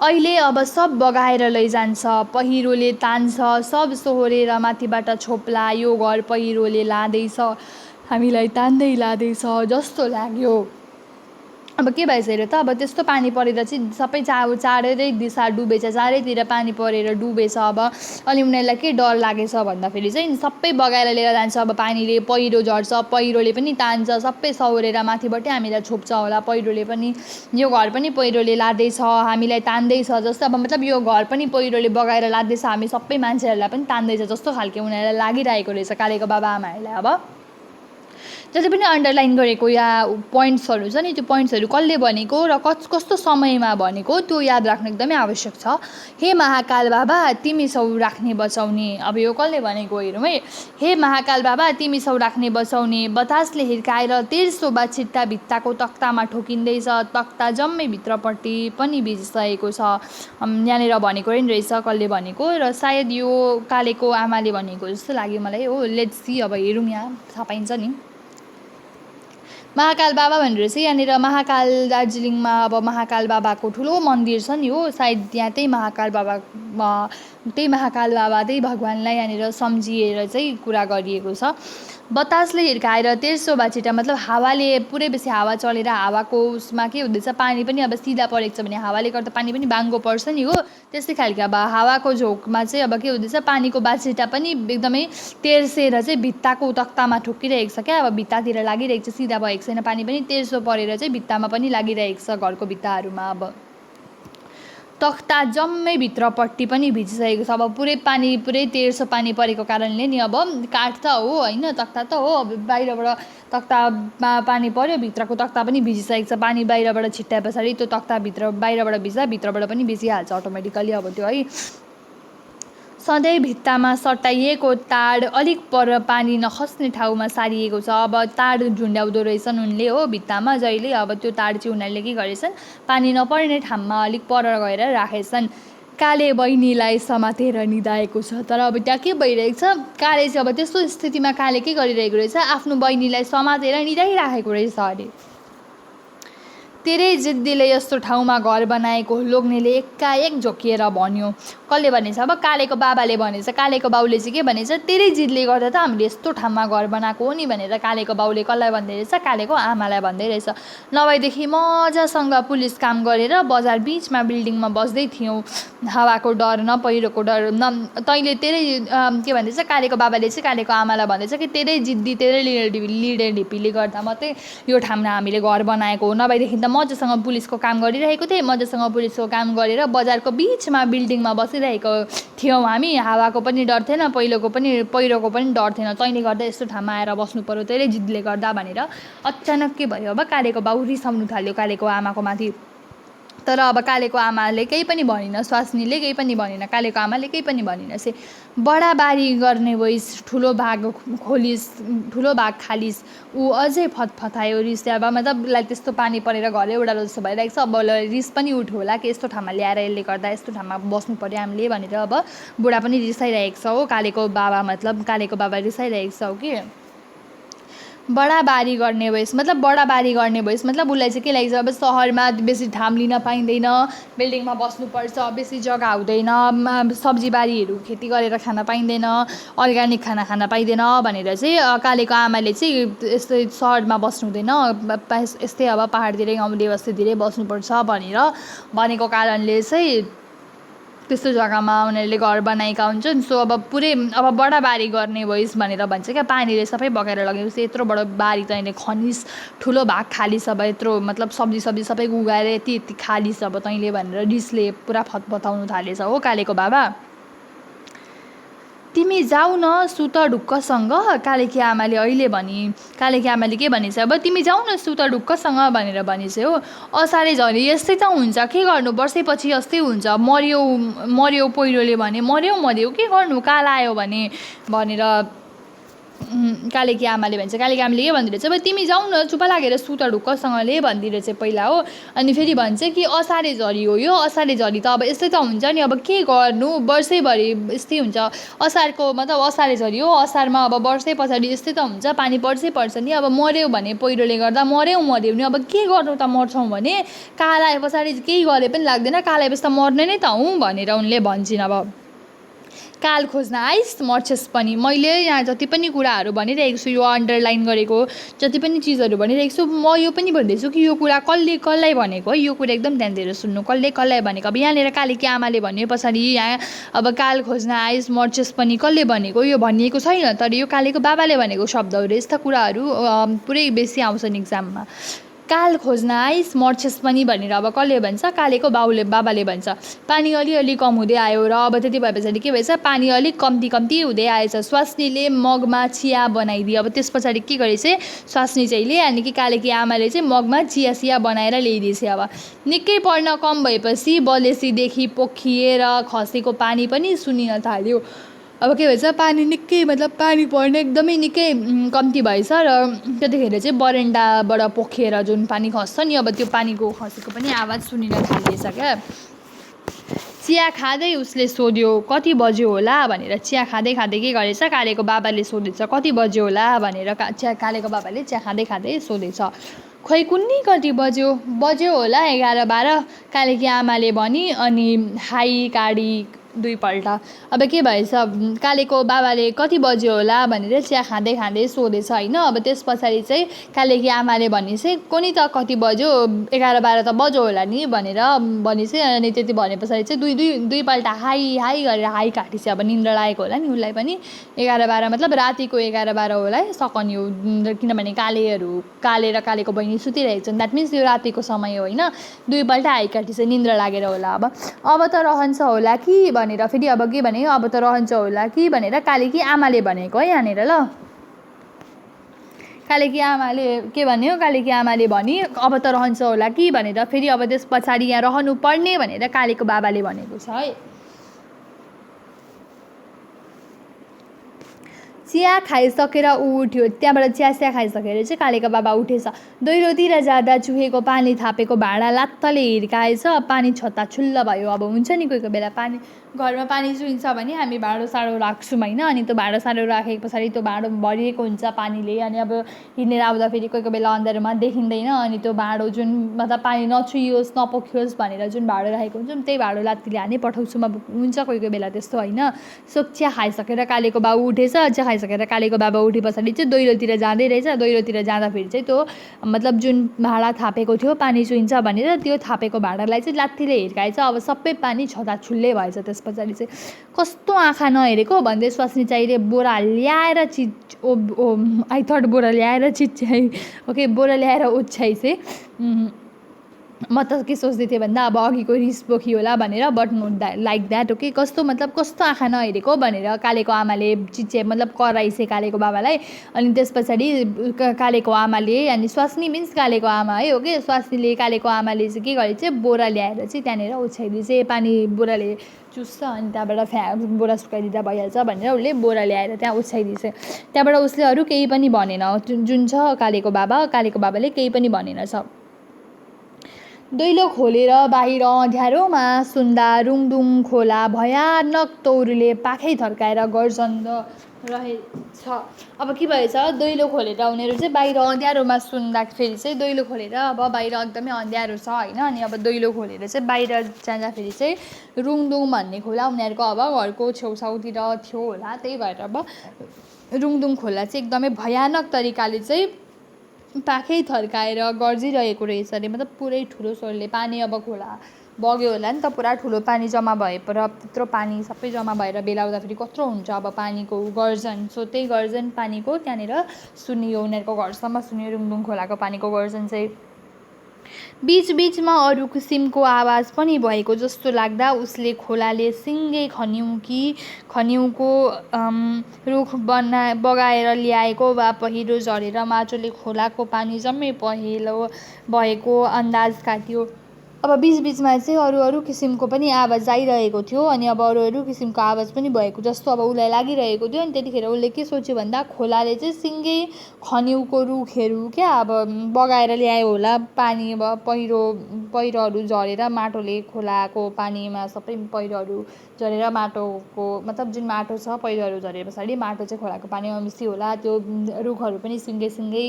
अहिले अब सब बगाएर लैजान्छ, पहिरोले तान्छ, सब सोहोरेर माथिबाट छोप्ला, यो घर पहिरोले लाँदैछ, हामीलाई तान्दै लाँदैछ जस्तो लाग्यो। अब के भएछ हेर त, अब त्यस्तो पानी परेर चाहिँ सबै चारै दिशा डुबेछ, चारैतिर पानी परेर डुबेछ। अब अनि उनीहरूलाई के डर लागेछ भन्दाखेरि चाहिँ सबै बगाएर लिएर जान्छ अब पानीले, पहिरो झर्छ, पहिरोले पनि तान्छ, सबै सहोरेर माथिबाटै हामीलाई छोप्छ होला पहिरोले पनि, यो घर पनि पहिरोले लाँदैछ, हामीलाई तान्दैछ जस्तो। अब मतलब यो घर पनि पहिरोले बगाएर लाँदैछ, हामी सबै मान्छेहरूलाई पनि तान्दैछ जस्तो खालको उनीहरूलाई लागिरहेको रहेछ कालेको बाबा आमाहरूलाई। अब जति पनि अन्डरलाइन गरेको या पोइन्ट्सहरू छ नि, त्यो पोइन्ट्सहरू कसले भनेको र कस्तो समयमा भनेको त्यो याद राख्नु एकदमै आवश्यक छ। हे महाकाल बाबा तिमी छौ राख्ने बचाउने, अब यो कसले भनेको हेरौँ है। हे महाकाल बाबा तिमी छौ राख्ने बचाउने, बतासले हिर्काएर तेर्सो बाछिट्टा भित्ताको तख्तामा ठोकिँदैछ, तख्ता जम्मै भित्रपट्टि पनि भिजिसकेको छ। यहाँनिर भनेको रहेछ कसले भनेको, र सायद यो कालेको आमाले भनेको जस्तो लाग्यो मलाई हो। लेट्स सी, अब हेरौँ यहाँ थाहा पाइन्छ नि। महाकाल बाबा भनेर चाहिँ यहाँनिर महाकाल दार्जिलिङमा अब महाकाल बाबाको ठुलो मन्दिर छ नि हो, सायद त्यहाँ त्यही महाकाल बाबा त्यही भगवान्लाई यहाँनिर सम्झिएर चाहिँ कुरा गरिएको छ। बतासले हिर्काएर तेर्सो बाछिटा मतलब हावाले पुरै बेसी हावा चलेर हावाको उसमा के हुँदैछ, पानी पनि अब सिधा परेको छ भने हावाले गर्दा पानी पनि बाङ्गो पर्छ नि हो, त्यस्तै खालको अब हावाको झोकमा चाहिँ अब के हुँदैछ, पानीको बाछिटा पनि एकदमै तेर्सेर चाहिँ भित्ताको तक्तामा ठोकिरहेको छ क्या, अब भित्तातिर लागिरहेको छ, सिधा भएको छैन, पानी पनि तेर्सो परेर चाहिँ भित्तामा पनि लागिरहेको छ, घरको भित्ताहरूमा। अब तख्ता जम्मै भित्रपट्टि पनि भिजिसकेको छ, अब पुरै तेर्सो पानी परेको कारणले नि अब काठ त हो होइन, तख्ता त हो, अब बाहिरबाट तख्तामा पानी पर्यो, भित्रको तख्ता पनि भिजिसकेको छ, पानी बाहिरबाट छिट्टाए पछाडि त्यो तख्ता बाहिरबाट भिज्दा भित्रबाट पनि भिजिहाल्छ अटोमेटिकली। अब त्यो है सधैँ भित्तामा सटाइएको ताड अलिक पर पानी नखस्ने ठाउँमा सारिएको छ, अब ताड झुन्ड्याउँदो रहेछन् उनले हो भित्तामा जहिले, अब त्यो ताड चाहिँ उनीहरूले के गरेछन्, पानी नपर्ने ठाउँमा अलिक पर गएर राखेछन्। काले बहिनीलाई समातेर निदाएको छ, तर अब त्यहाँ के भइरहेको छ, काले चाहिँ अब त्यस्तो स्थितिमा काले के गरिरहेको रहेछ, आफ्नो बहिनीलाई समातेर निदाइराखेको रहेछ अरे। तेरै जिद्दीले यस्तो ठाउँमा घर बनाएको लोग्नेले एकाएक झोकिएर भन्यो। कसले भनेछ, अब कालेको बाबाले भनेछ, कालेको बाउले चाहिँ के भनेछ, तेरै जिदले गर्दा त हामीले यस्तो ठाउँमा घर बनाएको हो नि भनेर कालेको बाउले कसलाई भन्दै रहेछ, कालेको आमालाई भन्दै रहेछ। नभएदेखि मजासँग पुलिस काम गरेर बजार बिचमा बिल्डिङमा बस्दै थियौँ, हावाको डर न पहिरोको डर न, तैँले तेरै के भन्दैछ, कालेको बाबाले चाहिँ कालेको आमालाई भन्दैछ कि तेरै जिद्दी तेरै लिडर ढिप्पीले गर्दा मात्रै यो ठाउँमा हामीले घर बनाएको हो, नभएदेखि त मजासँग पुलिसको काम गरिरहेको थिएँ, मजासँग पुलिसको काम गरेर बजारको बिचमा बिल्डिङमा बसिरहेको थियौँ हामी, हावाको पनि डर थिएन, पहिरोको पनि डर थिएन, तैँले गर्दा यस्तो ठाउँमा आएर बस्नु पर्यो तेरै जिद्दले गर्दा भनेर अचानक के भयो, अब कालेको बाउ रिसाउनु थाल्यो कालेको आमाको माथि। तर अब कालेको आमाले केही पनि भनिन, स्वास्नीले केही पनि भनिन, कालेको आमाले केही पनि भनिन, से बडा बारी गर्ने भइस ठुलो भाग खालिस, ऊ अझै फतफतायो रिस, अब मतलब उसलाई त्यस्तो पानी परेर घरै उडालो जस्तो भइरहेको छ, अब रिस पनि उठ्यो होला कि यस्तो ठाउँमा ल्याएर यसले गर्दा यस्तो ठाउँमा बस्नु पर्यो हामीले भनेर अब बुढा पनि रिसाइरहेको छ हो, कालेको बाबा रिसाइरहेको छ हो कि बडा बारी गर्ने भइस मतलब उसलाई चाहिँ के लाग्छ, अब सहरमा बेसी ठाम लिन पाइँदैन, बिल्डिङमा बस्नुपर्छ, बेसी जग्गा हुँदैन, सब्जी बारीहरू खेती गरेर खान पाइँदैन, अर्ग्यानिक खाना खान पाइँदैन भनेर चाहिँ कालेको आमाले चाहिँ यस्तै सहरमा बस्नु हुँदैन, यस्तै अब पाहाडतिरै गाउँले बस्तीतिरै बस्नुपर्छ भनेको कारणले चाहिँ त्यस्तो जग्गामा उनीहरूले घर बनाएका हुन्छन्। सो अब बडा बारी गर्ने भइस भनेर भन्छ क्या, पानीले सबै बगाएर लगेपछि यत्रो बडो बारी तैँले खनिस, ठुलो भाग खालिस, अब यत्रो मतलब सब्जी सबै उगाएर यति खालिस अब तैँले भनेर रिसले पुरा फतफताउनु थालेछ हो कालेको बाबा। तिमी जाऊ न सुत ढुक्कसँग, कालेकी आमाले अहिले कालेकी आमाले के भनेछ, अब तिमी जाऊ न सुत ढुक्कसँग भनेर भनेछ हो। असारे झरी यस्तै त हुन्छ, के गर्नु, वर्षैपछि यस्तै हुन्छ, मर्यो पहिरोले भने मर्यो के गर्नु, काल आयो भनेर कालेकी आमाले भन्छ। कालेकी आमाले के भनिदिरहेछ, अब तिमी जाऊ न चुप लागेर सुत ढुक्कसँगले भनिदिरहेछ पहिला हो। अनि फेरि भन्छ कि असारे झरी हो यो, असारे झरी त अब यस्तै त हुन्छ नि, अब के गर्नु, वर्षैभरि यस्तै हुन्छ, असारको मतलब असारे झरी हो, असारमा अब वर्षै पछाडि यस्तै त हुन्छ, पानी पर्छ नि, अब मर्यो भने पहिरोले गर्दा मर्यो नि, अब के गर्नु त, मर्छौँ भने काल आए पछाडि केही गरे पनि लाग्दैन, काल आएपछि त मर्ने नै त हौँ भनेर उनले भन्छन्। अब काल खोज्न आइस मर्छेस् पनि, मैले यहाँ जति पनि कुराहरू भनिरहेको छु, यो अन्डरलाइन गरेको जति पनि चिजहरू भनिरहेको छु, म यो पनि भन्दैछु कि यो कुरा कसलाई भनेको है, यो कुरा एकदम ध्यान दिएर सुन्नु, कसलाई भनेको। अब यहाँनिर कालेकी आमाले भने पछाडि यहाँ अब काल खोज्न आइस मर्छेस् पनि कसले भनेको, यो भनिएको छैन, तर यो कालेको बाबाले भनेको शब्दहरू, यस्ता कुराहरू पुरै बेसी आउँछन् इक्जाममा। काल खोज्न आइस मर्छेस् पनि भनेर अब कसले भन्छ, कालेको बाबाले भन्छ। पानी अलिअलि कम हुँदै आयो र अब त्यति भए पछाडि के भएछ, पानी अलिक कम्ती हुँदै आएछ। स्वास्नीले मगमा चिया बनाइदियो, अब त्यस पछाडि के गरेछ स्वास्नी चाहिँले, अनि कि कालेकी आमाले चाहिँ मगमा चिया बनाएर ल्याइदिएछ। अब निकै पर्न कम भएपछि बलेसीदेखि पोखिएर खसेको पानी पनि सुनिन थाल्यो। अब के भन्छ, पानी निकै मतलब पानी पर्ने एकदमै निकै कम्ती भएछ र त्यतिखेर चाहिँ बरेन्डाबाट पोखेर जुन पानी खस्छ नि, अब त्यो पानीको खसेको पनि आवाज सुनिन थालिएछ क्या। चिया खाँदै उसले सोध्यो कति बज्यो होला भनेर। चिया खाँदै खाँदै के गरेछ, कालेको बाबाले सोधेछ कति बज्यो होला भनेर। कालेको बाबाले चिया खाँदै खाँदै सोधेछ, खोइ कुन्नी कति बज्यो होला 11-12 कालेकी आमाले भनी। अनि हाई काडी दुईपल्ट। अब के भएछ, कालेको बाबाले कति बज्यो होला भनेर चिया खाँदै खाँदै सोधेछ होइन। अब त्यस पछाडि चाहिँ कालेकी आमाले भने चाहिँ कोनि त कति बज्यो, 11-12 त बज्यो होला नि भनेर भने चाहिँ। अनि त्यति भने पछाडि चाहिँ दुईपल्ट हाई हाई गरेर हाई काटी चाहिँ अब निन्द्रा लागेको होला नि उसलाई पनि। 11-12 मतलब रातिको 11-12 होला है सकनी हो, किनभने काले र कालेको बहिनी सुतिरहेको छन्, द्याट मिन्स यो रातिको समय हो होइन। दुईपल्ट हाई काटी चाहिँ निन्द्रा लागेर होला। अब त रहन्छ होला कि भनेर फेरि अब के भने, अब त रहन्छ होला कि भनेर कालेकी आमाले भनेको है यहाँनिर ल। कालेकी आमाले के भन्यो, कालेकी आमाले भनी अब त रहन्छ होला कि भनेर। फेरि अब त्यस पछाडि यहाँ रहनु पर्ने भनेर कालेको बाबाले भनेको छ है। चिया खाइसकेर उठ्यो, त्यहाँबाट चिया खाइसकेर चाहिँ कालेको बाबा उठेछ। दैलोतिर जाँदा चुहेको पानी थापेको भाँडा लात्तले हिर्काएछ। पानी छत्ताछुल्ल भयो। अब हुन्छ नि कोही कोही बेला पानी घरमा पानी चुहिन्छ भने हामी भाँडो साँडो राख्छौँ होइन। अनि त्यो भाँडो साँडो राखेको पछाडि त्यो भाँडो भरिएको हुन्छ पानीले। अनि अब हिँडेर आउँदाखेरि कोही कोही बेला अँध्यारोमा देखिँदैन। अनि त्यो भाँडो जुन मतलब पानी नचुहियोस् नपोखियोस् भनेर जुन भाँडो राखेको हुन्छौँ त्यही भाँडो लात्तीले हानी पठाउँछौँ। अब हुन्छ कोही कोही बेला त्यस्तो होइन। सो चिया खाइसकेर कालेको बाबु उठेछ। चिया खाइसकेर कालेको बाबा उठे पछाडि चाहिँ दैलोतिर जाँदै रहेछ। दैलोतिर जाँदाखेरि चाहिँ त्यो मतलब जुन भाँडा थापेको थियो पानी चुहिन्छ भनेर त्यो थापेको भाँडालाई चाहिँ लात्तीले हिर्काएछ। अब सबै पानी छताछुल्लै भएछ। त्यस पछाडि चाहिँ कस्तो आँखा नहेरेको भन्दै स्वास्नी चाहिँले बोरा ल्याएर आई थट बोरा ल्याएर चिच्याइ ओके बोरा ल्याएर ओछ्याइ चाहिँ म त के सोच्दै थिएँ भन्दा अब अघिको रिस पोखी होला भनेर, but note like that okay. कस्तो मतलब कस्तो आँखा नहेरेको भनेर कालेको आमाले चिच्याए मतलब कराइसे कालेको बाबालाई। अनि त्यस पछाडि कालेको आमाले अनि स्वास्नी मिन्स कालेको आमा है ओके। स्वास्नीले कालेको आमाले चाहिँ के गरे चाहिँ बोरा ल्याएर चाहिँ त्यहाँनिर ओछ्याइदिए चाहिँ पानी बोराले चुस्छ अनि त्यहाँबाट बोरा सुकाइदिँदा भइहाल्छ भनेर उसले बोरा ल्याएर त्यहाँ ओछ्याइदिएछ। त्यहाँबाट उसले अरू केही पनि भनेन। जुन छ कालेको बाबाले केही पनि भनेन छ। दैलो खोलेर बाहिर अँध्यारोमा सुन्दा रुङदुङ खोला भयानक तौरले पाखै थर्काएर गर्जन्द रहेछ। अब के भएछ, दैलो खोलेर उनीहरू चाहिँ बाहिर अँध्यारोमा सुन्दाखेरि चाहिँ दैलो खोलेर अब बाहिर एकदमै अँध्यारो छ होइन। अनि अब दैलो खोलेर चाहिँ बाहिर जाँदाखेरि चाहिँ रुङदुङ भन्ने खोला उनीहरूको अब घरको छेउछाउतिर थियो होला। त्यही भएर अब रुङदुङ खोला चाहिँ एकदमै भयानक तरिकाले चाहिँ पाखै थर्काएर गर्जिरहेको रहेछ अरे। मतलब पुरै ठुलो स्वरले पानी अब खोला बग्यो होला नि त, पुरा ठुलो पानी जम्मा भएर त्यत्रो पानी सबै जम्मा भएर बेलाउँदाखेरि कत्रो हुन्छ अब पानीको गर्जन। सो त्यही गर्जन पानीको त्यहाँनिर सुनियो, उनीहरूको घरसम्म सुनियो रुङदुङ खोलाको पानीको गर्जन चाहिँ। बीचबीचमा अरू किसिमको आवाज पनि भएको जस्तो लाग्दा उसले खोलाले सिङ्गै खन्युको रुख बगाएर ल्याएको वा पहिरो झरेर माटोले खोलाको पानी जम्मै पहेँलो भएको अन्दाज काट्यो। अब बीचबीचमा चाहिँ अरू किसिमको पनि आवाज आइरहेको थियो। अनि अब अरू किसिमको आवाज पनि भएको जस्तो अब उसलाई लागिरहेको थियो। अनि त्यतिखेर उसले के सोच्यो भन्दा खोलाले चाहिँ सिङ्गै खन्युको रुखहरू क्या अब बगाएर ल्यायो होला पानी। अब पहिरोहरू झरेर माटोले खोलाको पानीमा सबै पहिरोहरू झरेर माटोको मतलब जुन माटो छ पहिरोहरू झरे पछाडि माटो चाहिँ खोलाको पानीमा मिसियो होला। त्यो रुखहरू पनि सिङ्गै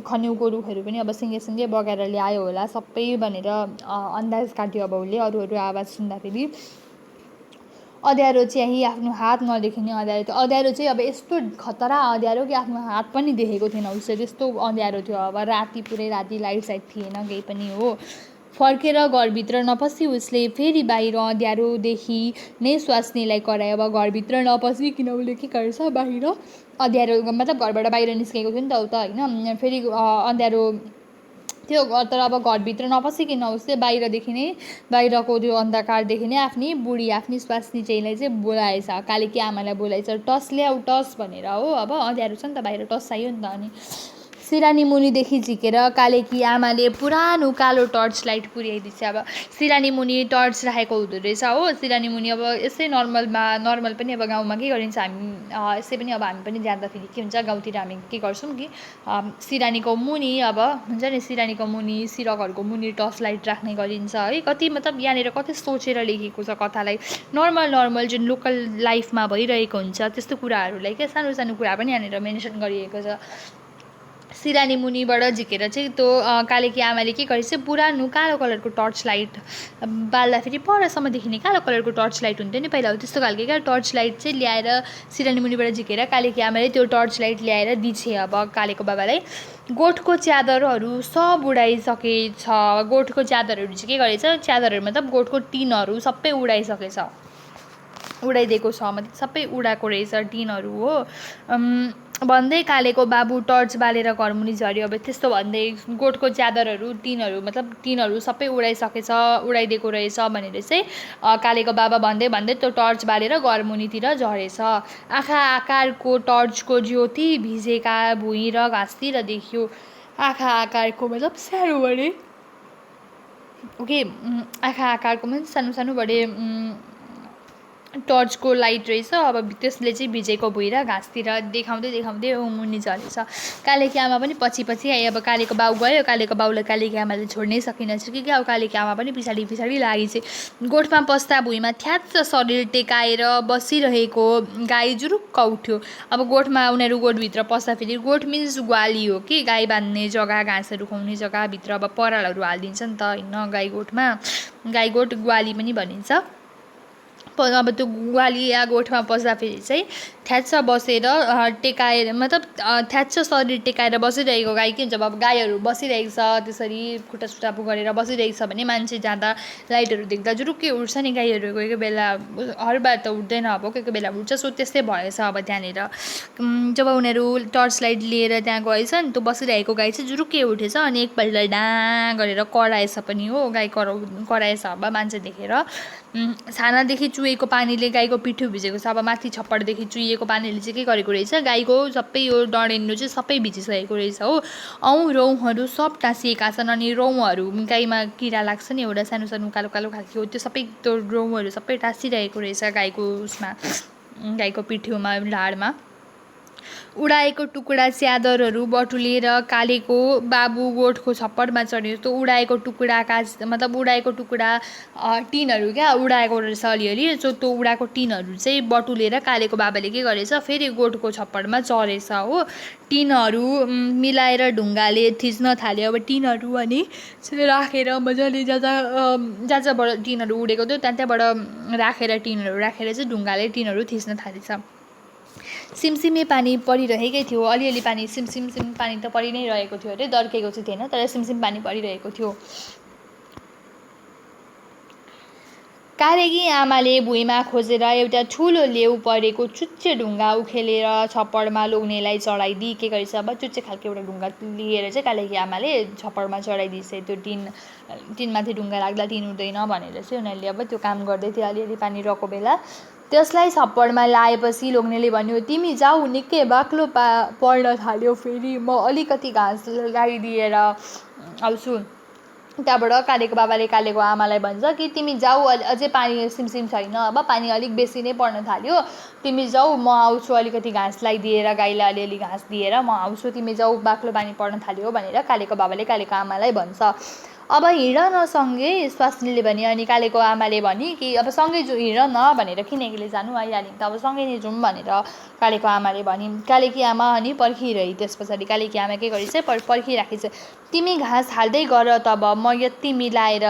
खन्युको रुखहरू पनि अब सिङ्गै बगाएर ल्यायो होला सबै भनेर अन्दाज काट्यो। अब उसले अरू आवाज सुन्दाखेरि अँध्यारो चाहिँ आफ्नो हात नदेख्ने अँध्यारो चाहिँ अब यस्तो खतरा अँध्यारो कि आफ्नो हात पनि देखेको थिएन उसले, त्यस्तो अँध्यारो थियो। अब पुरै राति लाइट साइट थिएन केही पनि हो। फर्केर घरभित्र नपसी उसले फेरि बाहिर अँध्यारोदेखि नै स्वास्नीलाई करायो। अब घरभित्र नपसिकन उसले के गर्छ बाहिर अँध्यारो मतलब घरबाट बाहिर निस्केको थियो नि त उता होइन। फेरि अँध्यारो त्यो तर अब घरभित्र नपसिकन उसले बाहिरको त्यो अन्धकारदेखि नै आफ्नी स्वास्नी चाहिँलाई चाहिँ बोलाएछ। कालेकी आमालाई बोलाएछ, टस ल्याऊ टस भनेर हो। अब अँध्यारो छ नि त बाहिर टस चाहियो नि त। अनि सिरानी मुनिदेखि झिकेर कालेकी आमाले पुरानो कालो टर्च लाइट पुर्याइदिन्छ। अब सिरानी मुनि टर्च राखेको हुँदो रहेछ हो। सिरानी मुनि अब यसै नर्मल पनि अब गाउँमा के गरिन्छ हामी यसै पनि अब हामी पनि जाँदाखेरि के हुन्छ गाउँतिर हामी के गर्छौँ कि सिरानीको मुनि अब हुन्छ नि सिरानीको मुनि सिरकहरूको मुनि टर्च लाइट राख्ने गरिन्छ है। कति मतलब यहाँनिर कति सोचेर लेखेको छ कथालाई। नर्मल जुन लोकल लाइफमा भइरहेको हुन्छ त्यस्तो कुराहरूलाई क्या सानो सानो कुरा पनि यहाँनिर मेन्सन गरिएको छ। सिरानी मुनिबाट झिकेर चाहिँ त्यो कालेकी आमाले के गरेछ पुरानो कालो कलरको टर्च लाइट बाल्दाखेरि परसम्म देखिने कालो कलरको टर्च लाइट हुन्थ्यो नि पहिला, त्यस्तो खालको क्या टर्च लाइट चाहिँ ल्याएर सिरानी मुनिबाट झिकेर कालेकी आमाले त्यो टर्च लाइट ल्याएर दिछे अब कालेको बाबालाई। गोठको च्यादरहरू सब उडाइसकेछ। गोठको च्यादरहरू चाहिँ के गरेछ च्यादरहरू मतलब गोठको टिनहरू सबै उडाइसकेछ, उडाइदिएको छ मतलब सबै उडाएको रहेछ टिनहरू हो। भन्दै कालेको बाबु टर्च बालेर घरमुनि झऱ्यो। अब त्यस्तो भन्दै गोठको च्यादरहरू टिनहरू मतलब टिनहरू सबै उडाइदिएको रहेछ भनेर चाहिँ कालेको बाबा भन्दै त्यो टर्च बालेर घरमुनितिर झरेछ। आँखा आकारको टर्चको ज्योति भिजेका भुइँ र घाँसतिर देखियो। आँखा आकारको मतलब सानो बडे ओके आँखा आकारको पनि सानो सानो बडे टर्चको लाइट रहेछ। अब त्यसले चाहिँ भिजेको भुइँ र घाँसतिर देखाउँदै मुनि झरेछ। कालेकी आमा पनि पछि आयो। अब कालेको बाउ गयो, कालेको बाउलाई कालेकी आमाले छोड्नै सकिनछ कि अब कालेकी आमा पनि पछाडि लागेछ। गोठमा पस्दा भुइँमा थ्याच्च शरीर टेकाएर बसिरहेको गाई जुरुक्क उठ्यो। अब गोठमा उनीहरू गोठभित्र पस्दाखेरि गोठ मिन्स ग्वाली हो कि गाई बाँध्ने जग्गा घाँसहरू खुवाउने जग्गा भित्र अब परालहरू हालिदिन्छ नि त होइन गाई गोठमा, गाई गोठ ग्वाली पनि भनिन्छ। अब त्यो ग्वाली या गोठमा पस्दाखेरि चाहिँ थ्याच्च बसेर टेकाएर मतलब थ्याच्च शरीर टेकाएर बसिरहेको गाई के हुन्छ अब गाईहरू बसिरहेको छ त्यसरी खुट्टा सुट्टा गरेर बसिरहेको छ भने मान्छे जाँदा लाइटहरू देख्दा जुरुक्कै उठ्छ नि गाईहरू। कोही कोही बेला हर बार त उठ्दैन अब कोही कोही बेला उठ्छ। सो त्यस्तै भएछ अब त्यहाँनिर जब उनीहरू टर्च लाइट लिएर त्यहाँ गएछ नि त्यो बसिरहेको गाई चाहिँ जुरुक्कै उठेछ अनि एकपल्ट डाँ गरेर कराएछ पनि हो। गाई कराएछ अब मान्छे देखेर। छानादेखि चुहेको पानीले गाईको पिठो भिजेको छ। अब माथि छप्परदेखि चुहिएको पानीले चाहिँ के गरेको रहेछ गाईको सबै यो डढेन्डो चाहिँ सबै भिजिसकेको रहेछ हो। रौँहरू सब टाँसिएका छन् अनि रौँहरू गाईमा किरा लाग्छ नि एउटा सानो सानो कालो कालो खालको त्यो सबै त्यो रौँहरू सबै टाँसिरहेको रहेछ गाईको उसमा गाईको पिठोमा ढाडमा। उडाएको टुक्रा च्यादरहरू बटुलेर कालेको बाबु गोठको छप्परमा चढ्यो। त्यो उडाएको टुक्राका मतलब उडाएको टुक्रा टिनहरू क्या उडाएको रहेछ अलिअलि। सो त्यो उडाएको टिनहरू चाहिँ बटुलेर कालेको बाबाले के गरेछ फेरि गोठको छप्परमा चढेछ हो। टिनहरू मिलाएर ढुङ्गाले थिच्न थाल्यो। अब टिनहरू अनि राखेर मजाले जहाँबाट टिनहरू उडेको थियो त्यहाँबाट राखेर टिनहरू राखेर चाहिँ ढुङ्गाले टिनहरू थिच्न थालेछ। सिमसिमे पानी परिरहेकै थियो। अलिअलि पानी सिमसिम पानी त परि नै रहेको थियो अरे, दर्केको चाहिँ थिएन तर सिमसिम पानी परिरहेको थियो। कालेकी आमाले भुइँमा खोजेर एउटा ठुलो लेउ परेको चुच्चे ढुङ्गा उखेलेर छप्परमा लोग्नेलाई चढाइदिई के गरेछ अब चुच्चे खालको एउटा ढुङ्गा लिएर चाहिँ कालेकी आमाले छप्परमा चढाइदिएछ। त्यो टिनमाथि ढुङ्गा राख्दा टिन उठ्दैन भनेर चाहिँ उनीहरूले अब त्यो काम गर्दै थियो अलिअलि पानी रहेको बेला। त्यसलाई छप्परमा लाएपछि लोग्नेले भन्यो तिमी जाऊ निकै बाक्लो पर्न थाल्यो फेरि म अलिकति घाँस लगाइदिएर आउँछु। त्यहाँबाट कालेको बाबाले कालेको आमालाई भन्छ कि तिमी जाऊ अझै पानी सिमसिम छैन अब पानी अलिक बेसी नै पर्न थाल्यो तिमी जाऊ म आउँछु अलिकति घाँस लगाइदिएर गाईलाई अलिअलि घाँस दिएर म आउँछु तिमी जाऊ बाक्लो पानी पर्न थाल्यो भनेर कालेको बाबाले कालेको आमालाई भन्छ। अब हिँड न सँगै स्वास्नीले भन्यो अनि कालेको आमाले भने कि अब सँगै हिँड न भनेर किनकीले जानु आइहाल्यो त अब सँगै नै जाउँ भनेर कालेको आमाले भनी। कालेकी आमा अनि पर्खिरही। त्यस पछाडि कालेकी आमा के गरेछ पर्खिराखेछ। तिमी घाँस हाल्दै गर तब म यति मिलाएर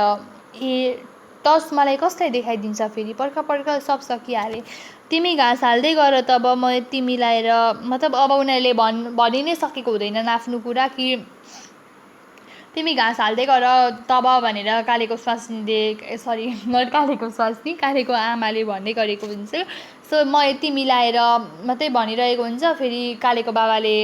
टस मलाई कसलाई देखाइदिन्छ फेरि पर्ख सब सकिहाले। तिमी घाँस हाल्दै गर तब म यति मिलाएर मतलब अब उनीहरूले भनि नै सकेको हुँदैनन् आफ्नो कुरा कि तिमी घाँस हाल्दै गर तब भनेर कालेको आमाले भन्दै गरेको हुन्छ। सो म यति मिलाएर मात्रै भनिरहेको हुन्छ। फेरि कालेको बाबाले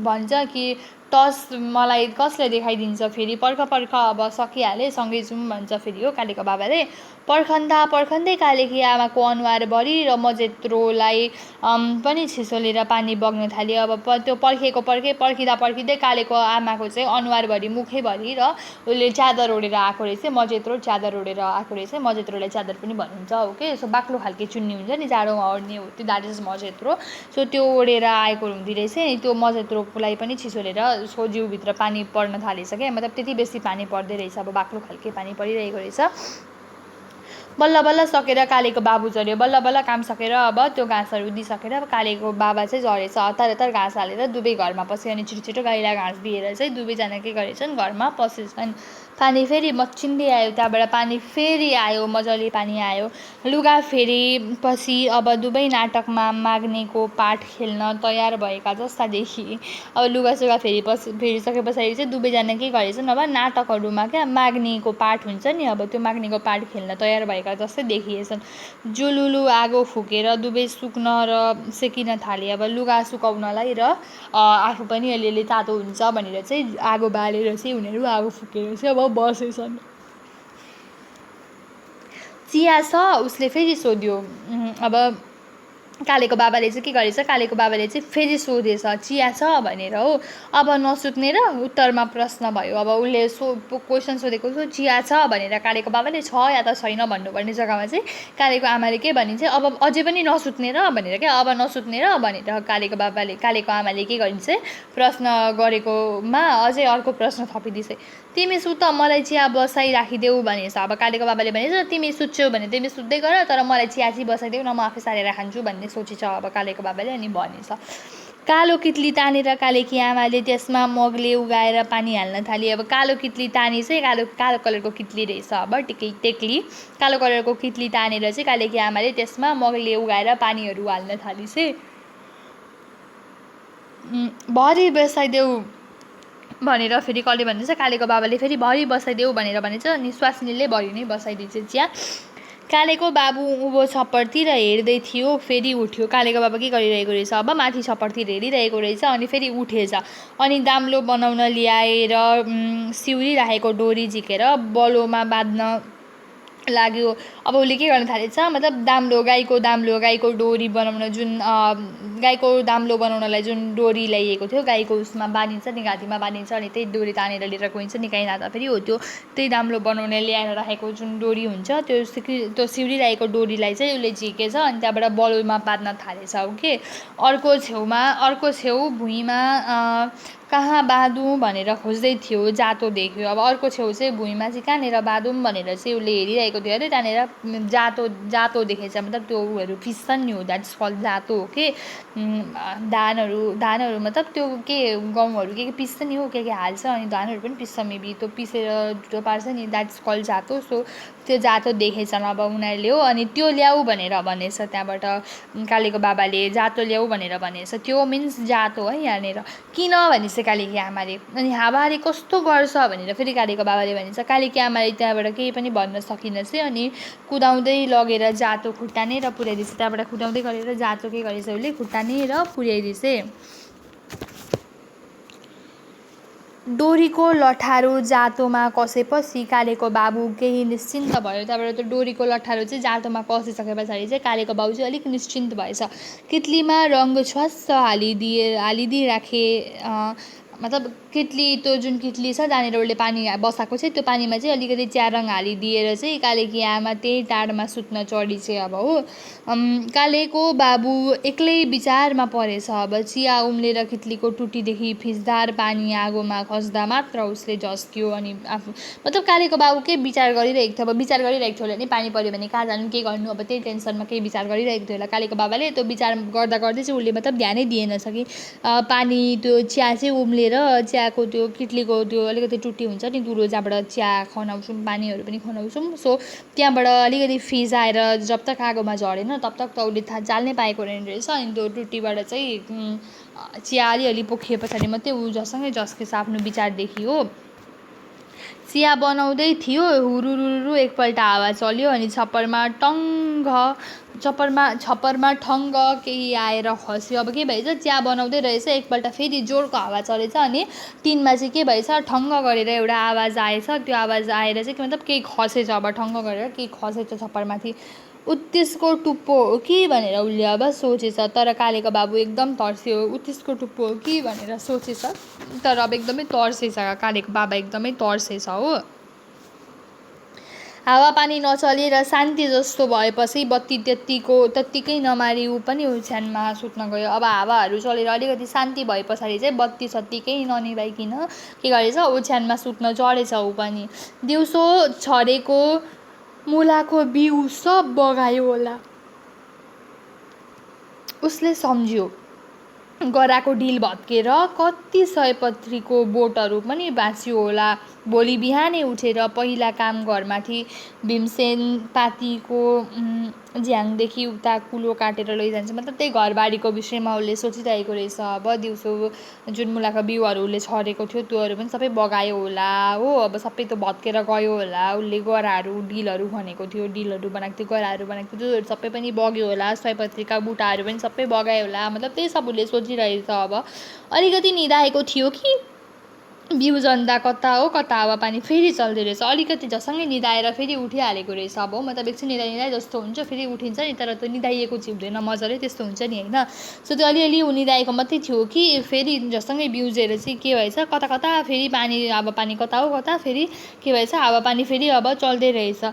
भन्छ कि टस मलाई कसले देखाइदिन्छ फेरि पर्ख अब सकिहालेँ सँगै जाउँ भन्छ फेरि हो कालेको बाबाले। पर्खँदै कालेकी आमाको अनुहारभरि र मजेत्रोलाई पनि छिसोलेर पानी बग्न थाल्यो। अब त्यो पर्खिँदै कालेको आमाको चाहिँ अनुहारभरि मुखैभरि र उसले च्यादर ओढेर आएको रहेछ। मजेत्रो च्यादर ओढेर आएको रहेछ। मजेत्रोलाई च्यादर पनि भनिन्छ हो कि सो बाक्लो खालके चुन्नी हुन्छ नि जाडोमा ओढ्ने हो त्यो, द्याट इज मजेत्रो। सो त्यो ओढेर आएको हुँदो रहेछ नि। त्यो मजेत्रोलाई पनि छिसोलेर उसको जिउभित्र पानी पर्न थालेछ क्या, मतलब त्यति बेसी पानी पर्दै रहेछ। अब बाक्लो खालके पानी परिरहेको रहेछ। बल्ल सकेर कालेको बाबु झऱ्यो। बल्ल काम सकेर अब त्यो घाँसहरू दिइसकेर कालेको बाबा चाहिँ झरेछ। हतार घाँस हालेर दुवै घरमा पस्यो। अनि छिटो गाईलाई घाँस दिएर चाहिँ दुवैजना के गरेछन् घरमा पसेछन्। पानी फेरि मच्चिन्दै आयो, त्यहाँबाट पानी फेरि आयो, मजाले पानी आयो। लुगा फेरि पछि अब दुवै नाटकमा माग्नेको पाठ खेल्न तयार भएका जस्ता देखिए। अब लुगासुगा फेरिसके पछाडि चाहिँ दुवैजना के गरेछन् अब नाटकहरूमा क्या माग्नेको पाठ हुन्छ नि, अब त्यो माग्नेको पाठ खेल्न तयार भएका जस्तै देखिएछन्। जुलुलु आगो फुकेर दुवै सुक्न र सेकिन थाले। अब लुगा सुकाउनलाई र आफू पनि अलिअलि तातो हुन्छ भनेर चाहिँ आगो बालेर चाहिँ उनीहरू आगो फुकेर चाहिँ अब बसेछन्। चिया छ उसले फेरि सोध्यो। अब कालेको बाबाले चाहिँ के गरेछ, कालेको बाबाले चाहिँ फेरि सोधेछ चिया छ भनेर हो। अब नसुत्ने र उत्तरमा प्रश्न भयो। अब उसले क्वेसन सोधेको चिया छ भनेर कालेको बाबाले छ या त छैन भन्नुपर्ने जग्गामा चाहिँ कालेको आमाले के भनिन्छ अब अझै पनि नसुत्ने र भनेर क्या, अब नसुत्ने र भनेर कालेको आमाले के गरिन्छ प्रश्न गरेकोमा अझै अर्को प्रश्न थपिदिन्छ। तिमी सुत मलाई चिया बसाइराखिदेऊ भनेछ। अब कालेको बाबाले भनेछ तिमी सुत्छौ भने तिमी सुत्दै गर, तर मलाई चिया चाहिँ बसाइदेऊ न, म आफै सारेर खान्छु भन्ने सोचेछ अब कालेको बाबाले। अनि भनेछ कालो कित्ली तानेर कालेकी आमाले त्यसमा मगले उगाएर पानी हाल्न थाली। अब कालो कित्ली तानी चाहिँ कालो कलरको कित्ली रहेछ। अब टेक्ली कालो कलरको कित्ली तानेर चाहिँ कालेकी आमाले त्यसमा मगले उगाएर पानीहरू हाल्न थाली चाहिँ भरि बसाइदेऊ भनेर फेरि कसले भनिन्छ कालेको बाबाले फेरि भरि बसाइदेऊ भनेर भनेछ। अनि स्वास्नीले भरि नै बसाइदिन्छ चिया। कालेको बाबु उँभो छप्परतिर हेर्दै थियो, फेरि उठ्यो। कालेको बाबा के गरिरहेको रहेछ अब माथि छप्परतिर हेरिरहेको रहेछ। अनि फेरि उठेछ। अनि दाम्लो बनाउन ल्याएर सिउरी राखेको डोरी झिकेर बलोमा बाँध्न लाग्यो। अब उसले के गर्न थालेछ मतलब गाईको डोरी बनाउन जुन गाईको दाम्लो बनाउनलाई जुन डोरी ल्याइएको थियो गाईको उसमा बाँधिन्छ नि, घाँटीमा बाँधिन्छ अनि त्यही डोरी तानेर लिएर गइन्छ नि कहीँ जाँदा फेरि हो त्यो त्यही दाम्लो बनाउन ल्याएर राखेको जुन डोरी हुन्छ त्यो सिउरी राखेको डोरीलाई चाहिँ उसले झिकेछ। अनि त्यहाँबाट बलुमा बाँध्न थालेछ हो कि अर्को छेउ भुइँमा कहाँ बाँधौँ भनेर खोज्दै थियो, जातो देख्यो। अब अर्को छेउ चाहिँ भुइँमा चाहिँ कहाँनिर बाँधौँ भनेर चाहिँ उसले हेरिरहेको थियो अरे त्यहाँनिर जातो देखेछ। मतलब त्यो उहरू पिस्छन् नि हो, द्याट्स कल्ड जातो हो कि धानहरू मतलब त्यो के गहुँहरू के पिस्छ नि हो, के हाल्छ अनि धानहरू पनि पिस्छ मेबी, त्यो पिसेर ढुटो पार्छ नि, द्याट्स कल्ड जातो। सो त्यो जातो देखेछन् अब उनीहरूले हो। अनि त्यो ल्याऊ भनेर भनेछ त्यहाँबाट कालेको बाबाले जातो ल्याऊ भनेर भनेछ। त्यो मिन्स जातो है यहाँनिर। किन भनेछ कालेकी आमाले। अनि हावाले कस्तो गर्छ भनेर फेरि कालेको बाबाले भनेछ। कालेकी आमाले त्यहाँबाट केही पनि भन्न सकिन चाहिँ अनि कुदाउँदै लगेर जातो खुट्टानेर पुर्याइदिएछ। त्यहाँबाट कुदाउँदै गरेर जातो के गरेछ उसले खुट्टानेर पुर्याइदिएछ। डोरीको लठारो जातोमा कसेपछि कालेको बाबु केही निश्चिन्त भयो। त्यहाँबाट त्यो डोरीको लठारो चाहिँ जातोमा कसिसके पछाडि चाहिँ कालेको बाबु चाहिँ अलिक निश्चिन्त भएछ। कित्लीमा रङ छ्वास्स हालिदिइराखे मतलब त्यो जुन कित्ली छ जहाँनिर उसले पानी बसाएको छ त्यो पानीमा चाहिँ अलिकति चिया रङ हालिदिएर चाहिँ कालेकी आमा त्यही टाढमा सुत्न चढी चाहिँ अब हो। कालेको बाबु एक्लै विचारमा परेछ। अब चिया उम्लेर कित्लीको टुटीदेखि फिस्दार पानी आगोमा खस्दा मात्र उसले झस्क्यो। अनि आफू मतलब कालेको बाबु के विचार गरिरहेको थियो, अब विचार गरिरहेको थियो होला नि पानी पऱ्यो भने कहाँ जानु के गर्नु, अब त्यही टेन्सनमा केही विचार गरिरहेको थियो होला कालेको बाबाले। त्यो विचार गर्दा चाहिँ उसले मतलब ध्यानै दिएनछ कि पानी त्यो चिया चाहिँ उम्लेर चियाको त्यो कित्लीको त्यो अलिकति टुटी हुन्छ नि दुलो जहाँबाट चिया खनाउँछौँ पानीहरू पनि खनाउँछौँ। सो त्यहाँबाट अलिकति फिजाएर जब तक आगोमा झरेन तब तक त उसले थाहा जान्नै पाएको रहेछ। अनि त्यो टुटीबाट चाहिँ चिया अलिअलि पोखिए पछाडि मात्रै ऊ जसँगै झस्केछ आफ्नो विचारदेखि हो। चिया बनाउँदै थियो, हुरुरुरु एकपल्ट हावा चल्यो अनि छप्परमा ठङ्ग केही आएर खस्यो। अब के भएछ, चिया बनाउँदै रहेछ, एकपल्ट फेरि जोरको हावा चलेछ अनि टिनमा चाहिँ के भएछ, ठङ्ग गरेर एउटा आवाज आएछ। त्यो आवाज आएर चाहिँ मतलब केही खसेछ, अब ठङ्ग गरेर केही खसेछ छप्परमाथि। उत्तिसको टुप्पो हो कि भनेर उसले अब सोचेछ, तर कालेको बाबु एकदम तर्स्यो। उत्तिसको टुप्पो हो कि भनेर सोचेछ, तर अब एकदमै तर्सेछ, कालेको बाबा एकदमै तर्सेछ हो। हावापानी नचलेर शान्ति जस्तो भएपछि बत्ती त्यत्तिकै नमारी ऊ पनि ओछ्यानमा सुत्न गयो। अब हावाहरू चलेर अलिकति शान्ति भए पछाडि चाहिँ बत्ती सत्तिकै ननिभाइकन के गरेछ, ओछ्यानमा सुत्न चढेछ ऊ पनि। दिउँसो छरेको मुलाको बिउ सब बगायो होला। उसले सम्झ्यो गराको ढिल भत्केर कति सयपत्रीको बोटहरू पनि भाँच्यो होला। भोलि बिहानै उठेर पहिला काम घरमाथि भीमसेन पातीको झ्याङदेखि उता कुलो काटेर लैजान्छ। मतलब त्यही घरबारीको विषयमा उसले सोचिरहेको रहेछ। अब दिउँसो जुन मुलाको बिउहरू उसले छरेको थियो त्योहरू पनि सबै बगायो होला हो। अब सबै त भत्केर गयो होला। उसले गराहरू डिलहरू भनेको थियो, डिलहरू बनाएको थियो, गराहरू बनाएको थियो, त्योहरू सबै पनि बग्यो होला। सयपत्रीका बुटाहरू पनि सबै बगायो होला। मतलब त्यही सब उसले सोचिरहेछ। अब अलिकति निदाएको थियो कि बिउ जन्दा कता हो कता हावापानी फेरि चल्दै रहेछ। अलिकति झसङ्गै निदाएर फेरि उठिहालेको रहेछ। अब मतलब एकछिन निदाइ जस्तो हुन्छ, फेरि उठिन्छ नि, तर त्यो निदाइएको चाहिँ हुँदैन मजाले, त्यस्तो हुन्छ नि होइन। सो त्यो अलिअलि निदाएको मात्रै थियो कि फेरि झसङ्गै बिउजेर चाहिँ के भएछ, कता कता फेरि पानी हावापानी कता हो कता फेरि के भएछ, हावापानी फेरि अब चल्दै रहेछ।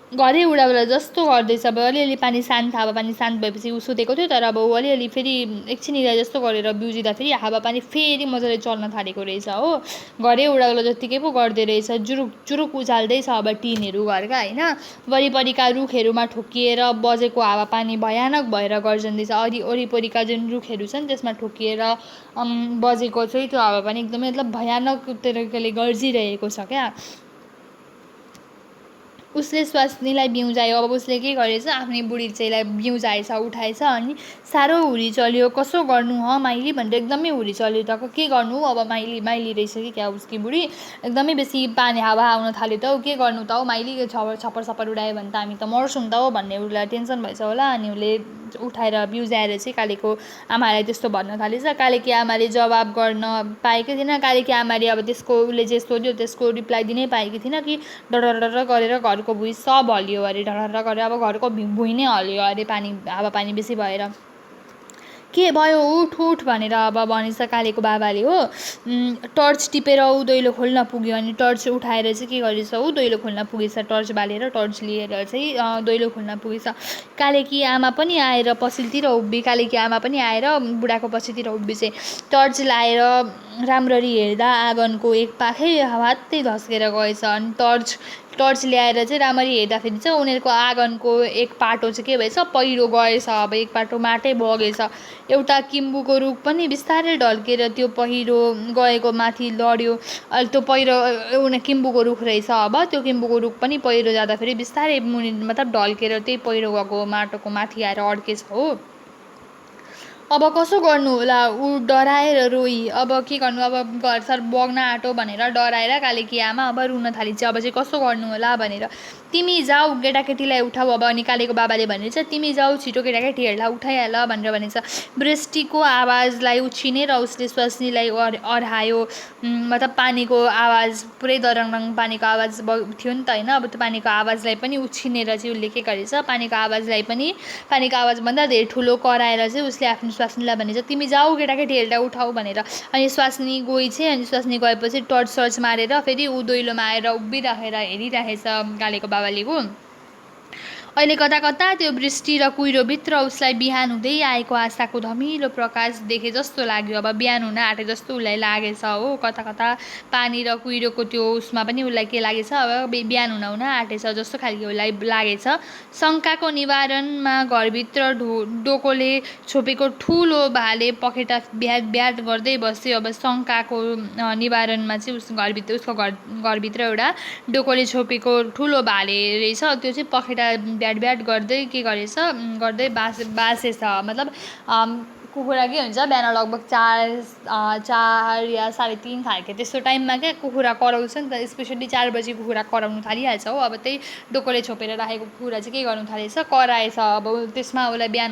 घरै उडाउला जस्तो गर्दैछ। अब अलिअलि पानी शान्त, हावापानी शान्त भएपछि ऊ सुतेको थियो, तर अब ऊ अलिअलि फेरि एकछिन निदाइ जस्तो गरेर बिउजिँदा फेरि हावापानी फेरि मजाले चल्न थालेको रहेछ हो। घरै उडाउला जत्तिकै पो गर्दै रहेछ। जुरुक जुरुक उचाल्दैछ अब टिनहरू घरका होइन। वरिपरिका रुखहरूमा ठोक्किएर बजेको हावापानी भयानक भएर गर्जन्दैछ। वरिपरिका जुन रुखहरू छन् त्यसमा ठोक्किएर बजेको चाहिँ त्यो हावापानी एकदमै मतलब भयानक तरिकाले गर्जिरहेको छ क्या। उसले स्वास्नीलाई बिउजायो। अब उसले के गरेछ, आफ्नै बुढी चेलीलाई बिउजाएछ, उठाएछ अनि साह्रो हुरी चल्यो। कसो गर्नु ह माइली भनेर एकदमै हुरी चल्यो। त के गर्नु अब माइली रहेछ कि क्या उसकी बुढी, एकदमै बेसी पानी हावा आउन थाल्यो त के गर्नु त हौ माइली, छप्पर सप्पर उडायो भने त हामी त मर्छौँ त हो भन्ने उसलाई टेन्सन भएछ होला। अनि उसले उठाएर बिउजाएर चाहिँ कालेको आमालाई त्यस्तो भन्न थालेछ। कालेकी आमाले जवाब गर्न पाएकै थिएन। कालेकी आमाले अब त्यसको उसले जे सोध्यो त्यसको रिप्लाई दिनै पाएकी थिएन कि डर गरेर घरको भुइँ सब हल्लियो अरे। डर गरेर अब घरको भुइँ नै हल्लियो अरे हावापानी बेसी भएर। के भयो उठ भनेर अब भनेछ कालेको बाबाले हो। टर्च टिपेर ऊ दैलो खोल्न पुग्यो। अनि टर्च उठाएर चाहिँ के गरेछ, ऊ दैलो खोल्न पुगेछ। टर्च बालेर टर्च लिएर चाहिँ दैलो खोल्न पुगेछ। कालेकी आमा पनि आएर पछिल्तिर उभिए। कालेकी आमा पनि आएर बुढाको पछिल्तिर उभिए। टर्च लाएर राम्ररी हेर्दा आँगनको एक पाखै हात्तै धस्केर गएछ। अनि टर्च ल्याएर चाहिँ राम्ररी हेर्दाखेरि चाहिँ उनीहरूको आँगनको एक पाटो चाहिँ के भएछ, पहिरो गएछ। अब एक पाटो माटै बगेछ। एउटा किम्बुको रुख पनि बिस्तारै ढल्केर त्यो पहिरो गएको माथि लड्यो। अहिले त्यो पहिरो किम्बुको रुख रहेछ। अब त्यो किम्बुको रुख पनि पहिरो जाँदाखेरि बिस्तारै मुनि मतलब ढल्केर त्यही पहिरो गएको माटोको माथि आएर अड्केछ हो। अब कसो गर्नु होला, ऊ डराएर रोई। अब के गर्नु, अब घरसर बग्न आँटो भनेर डराएर कालेकी आमा अब रुन थालिन्छ। अब चाहिँ कसो गर्नु होला भनेर, तिमी जाऊ केटाकेटीलाई उठाऊ। अब अनि कालेको बाबाले भनेछ, तिमी जाऊ छिटो केटाकेटीहरूलाई उठाइहाल भनेर भनेछ। वृष्टिको आवाजलाई उछिनेर उसले स्वास्नीलाई अड्यायो। मतलब पानीको आवाज पुरै दरङरङ पानीको आवाज थियो नि त होइन। अब त्यो पानीको आवाजलाई पनि उछिनेर चाहिँ उसले के गरेछ, पानीको आवाजभन्दा धेरै ठुलो कराएर चाहिँ उसले आफ्नो स्वास्नीलाई भनेछ, तिमी जाऊ केटाकेटीहरूलाई उठाऊ भनेर। अनि स्वास्नी गई चाहिँ, अनि स्वास्नी गएपछि टर्च सर्च मारेर फेरि ऊ दैलोमा आएर उभिराखेर हेरिराखेछ कालेको बाबाले हो। अहिले कता कता त्यो वृष्टि र कुहिरोभित्र उसलाई बिहान हुँदै आएको आशाको धमिलो प्रकाश देखे जस्तो लाग्यो। अब बिहान हुन आँटे जस्तो उसलाई लागेछ हो। कता कता पानी र कुहिरोको त्यो उसमा पनि उसलाई के लागेछ, अब बिहान हुन आँटेछ जस्तो खालको उसलाई लागेछ। शङ्काको निवारणमा घरभित्र डोकोले छोपेको ठुलो भाले पखेटा ब्याट गर्दै बस्यो। अब शङ्काको निवारणमा चाहिँ उसको घरभित्र एउटा डोकोले छोपेको ठुलो भाले रहेछ। त्यो चाहिँ पखेटा ब्याट गर्दै के गरेछ, गर्दै बासेछ। मतलब कुखुरा के हुन्छ बिहान लगभग 4 या 3:30 खालको त्यस्तो टाइममा क्या कुखुरा कराउँछ नि त। स्पेसली 4 बजी कुखुरा कराउनु थालिहाल्छ हो। अब त्यही डोकोले छोपेर राखेको कुखुरा चाहिँ के गर्नु थालेछ, कराएछ। अब त्यसमा उसलाई बिहान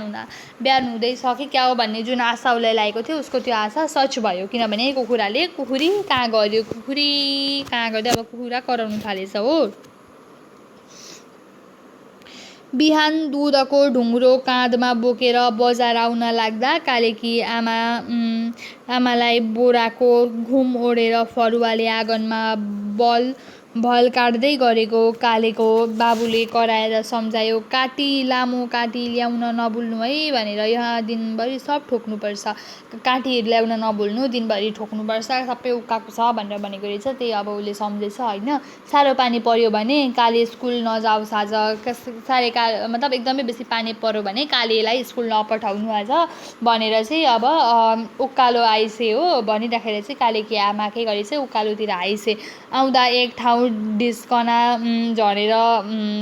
हुँदैछ कि क्या हो भन्ने जुन आशा उसलाई लागेको थियो, उसको त्यो आशा सच भयो। किनभने कुखुराले कुखुरी कहाँ गऱ्यो गर्दै अब कुखुरा कराउनु थालेछ हो। बिहान दुधको ढुङ्ग्रो काँधमा बोकेर बजार आउन लाग्दा कालेकी आमालाई बोराको घुम ओढेर फरुवाले आँगनमा भल काट्दै गरेको कालेको बाबुले कराएर सम्झायो, लामो काटी ल्याउन नभुल्नु है भनेर। यहाँ दिनभरि सब ठोक्नुपर्छ, काटी ल्याउन नभुल्नु, दिनभरि ठोक्नुपर्छ, सबै उकाएको छ भनेर भनेको रहेछ। त्यही अब उसले सम्झेछ होइन। साह्रो पानी पर्यो भने काले स्कुल नजाओस् आज, मतलब एकदमै बेसी पानी पर्यो भने कालेलाई स्कुल नपठाउनु आज भनेर चाहिँ अब उकालो आइसे हो भनिराखेर चाहिँ कालेकी आमा के गरेछ, उकालोतिर आइसे। आउँदा एक ठाउँ डिस्कना झरेर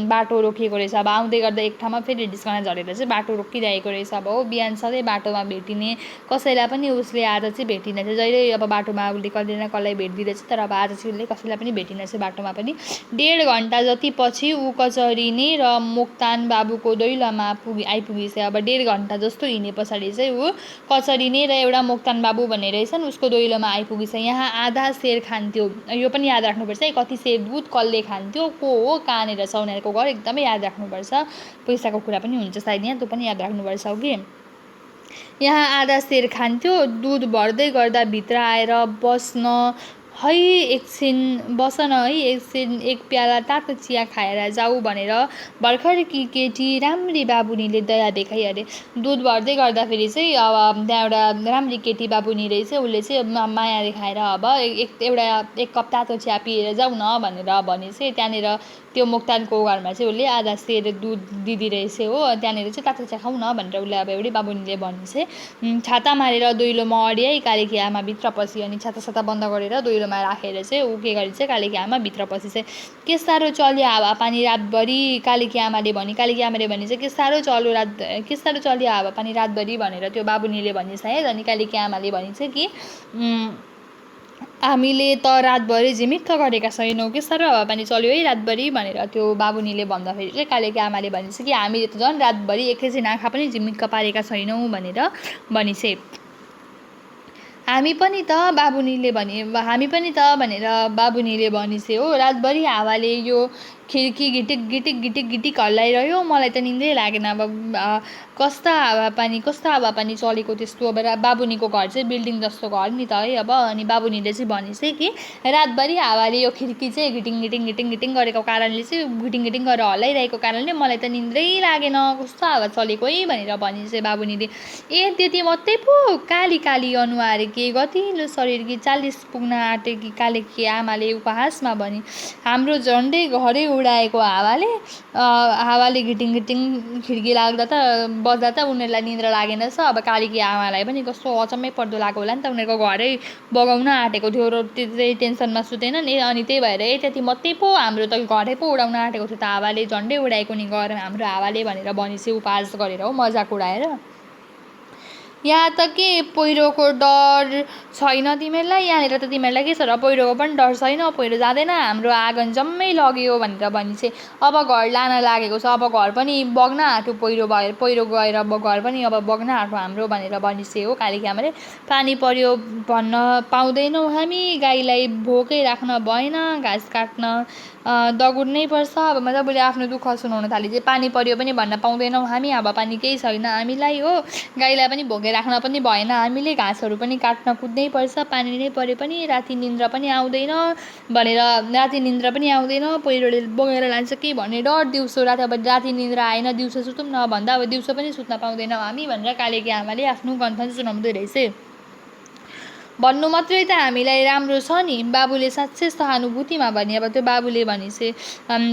बाटो रोकिएको रहेछ। अब आउँदै गर्दा एक ठाउँमा फेरि डिस्कना झरेर चाहिँ बाटो रोकिरहेको रहेछ। अब हो बिहान सधैँ बाटोमा भेटिने कसैलाई पनि उसले आज चाहिँ भेटिनेछ। जहिले अब बाटोमा उसले कसले न कसलाई भेटिदिँदैछ, तर अब आज चाहिँ उसले कसैलाई पनि भेटिनेछ बाटोमा पनि। 1.5 घन्टा जति पछि ऊ कचहरी र मोक्तान बाबुको दैलोमा आइपुगेछ। अब 1.5 घन्टा जस्तो हिँडे पछाडि चाहिँ ऊ कचहरी र एउटा मोक्तान बाबु भन्ने रहेछन् उसको दैलोमा आइपुगेछ। यहाँ आधा सेर खान्थ्यो, यो पनि याद राख्नुपर्छ है, कति सेर दुध कसले खान्थ्यो, को हो, कहाँनिर छ उनीहरूको घर, एकदमै याद राख्नुपर्छ। पैसाको कुरा पनि हुन्छ सायद यहाँ, त्यो पनि याद राख्नुपर्छ कि यहाँ आधा सेर खान्थ्यो। दुध भर्दै गर्दा भित्र आएर बस्न है एकछिन एक प्याला तातो चिया खाएर जाऊ भनेर भर्खर कि केटी राम्री बाबुनीले दया देखाइ अरे। दुध भर्दै गर्दाखेरि चाहिँ अब त्यहाँ एउटा राम्री केटी बाबुनी रहेछ, उसले चाहिँ माया देखाएर अब एक कप तातो चिया पिएर जाऊ न भनेर भने चाहिँ त्यहाँनिर त्यो मोक्तानको घरमा चाहिँ उसले आधा सेर दुध दिदी रहेछ हो। त्यहाँनिर चाहिँ तातो चिया खाऊ न भनेर उसले अब एउटै बाबुनीले भने चाहिँ छाता मारेर दैलोमा अड्याई कालेकी आमा भित्र पसी। अनि छाता बन्द गरेर दैलोमा राखेर चाहिँ ऊ के गरेछ, कालेकी आमा भित्र पसी चाहिँ के साह्रो चल्यो हावापानी रातभरि कालेकी आमाले भने चाहिँ के साह्रो चल्यो हावापानी रातभरि भनेर त्यो बाबुनीले भने सायद। अनि कालेकी आमाले भने चाहिँ कि हामीले त रातभरि झिमिक्क गरेका छैनौँ, के साह्रो हावापानी चल्यो है रातभरि भनेर त्यो बाबुनीले भन्दाखेरि चाहिँ कालेकी आमाले भनिन्छ कि हामीले त झन् रातभरि एकैछिन आँखा पनि झिमिक्क पारेका छैनौँ भनेर भनिन्छ। हामी पनि त भनेर बाबुनीले भनिसे हो। रातभरि हावाले यो खिड्की गिटिक हल्लाइरह्यो, मलाई त निन्दै लागेन। अब कस्ता हावापानी चलेको त्यस्तो। अब बाबुनीको घर चाहिँ बिल्डिङ जस्तो घर नि त है। अब अनि बाबुनीले चाहिँ भनिसै कि रातभरि हावाले यो खिड्की चाहिँ गिटिङ गरेको कारणले चाहिँ गिटिङ गरेर हल्लाइरहेको कारणले मलाई त निन्द्रै लागेन, कस्तो हावा चलेको है भनेर भनिसै बाबुनीले। त्यति मात्रै पो, काली अनुहार के गतिलो शरीर कि 40 पुग्न आँटेकी कालेकी आमाले उपहासमा भनी। हाम्रो झन्डै घरै उडाएको हावाले गिटिङ खिड्की बज्दा त उनीहरूलाई निन्द्रा लागेन छ। अब कालेकी आमालाई पनि कस्तो अचम्मै पर्दो लाग्यो होला नि त, उनीहरूको घरै बगाउन आँटेको थियो र त्यही टेन्सनमा सुतेनन्। अनि त्यही भएर त्यति मात्रै पो, हाम्रो त घरै पो उडाउन आँटेको थियो त हावाले, झन्डै उडाएको नि घर हाम्रो हावाले भनेर भनिसक्यो उपहास गरेर हो, मजाक उडाएर। यहाँ त के पहिरोको डर छैन तिमीहरूलाई, यहाँनिर त तिमीहरूलाई के छ र, पहिरोको पनि डर छैन, पहिरो जाँदैन, हाम्रो आँगन जम्मै लग्यो भनेर भनिन्छ। अब घर लान लागेको छ, अब घर पनि बग्न आँट्यो, पहिरो गएर घर पनि अब बग्न आँट्यो हाम्रो भनेर भनिन्छ हो कालेकी आमाले। पानी पर्यो भन्न पाउँदैनौँ हामी, गाईलाई भोकै राख्न भएन, घाँस काट्न दगुर्नै पर्छ। अब मतलब उसले आफ्नो दुःख सुनाउन थाली चाहिँ पानी पर्यो पनि भन्न पाउँदैनौँ हामी, हावापानी केही छैन हामीलाई हो, गाईलाई पनि भोकै राख्न पनि भएन, हामीले घाँसहरू पनि काट्न कुद्नै पर्छ, पानी नै परे पनि राति निन्द्रा पनि आउँदैन, पहिरोले बगेर लान्छ कि भन्ने डर। दिउँसो राति निन्द्रा आएन, दिउँसो सुतौँ न भन्दा अब दिउँसो पनि सुत्न पाउँदैनौँ हामी भनेर कालेकी आमाले आफ्नो गन्थन सुनाउँदै रहेछ। भन्नु मात्रै त हामीलाई राम्रो छ नि, बाबुले साँच्चै सहानुभूतिमा भने। अब त्यो बाबुले भनिसे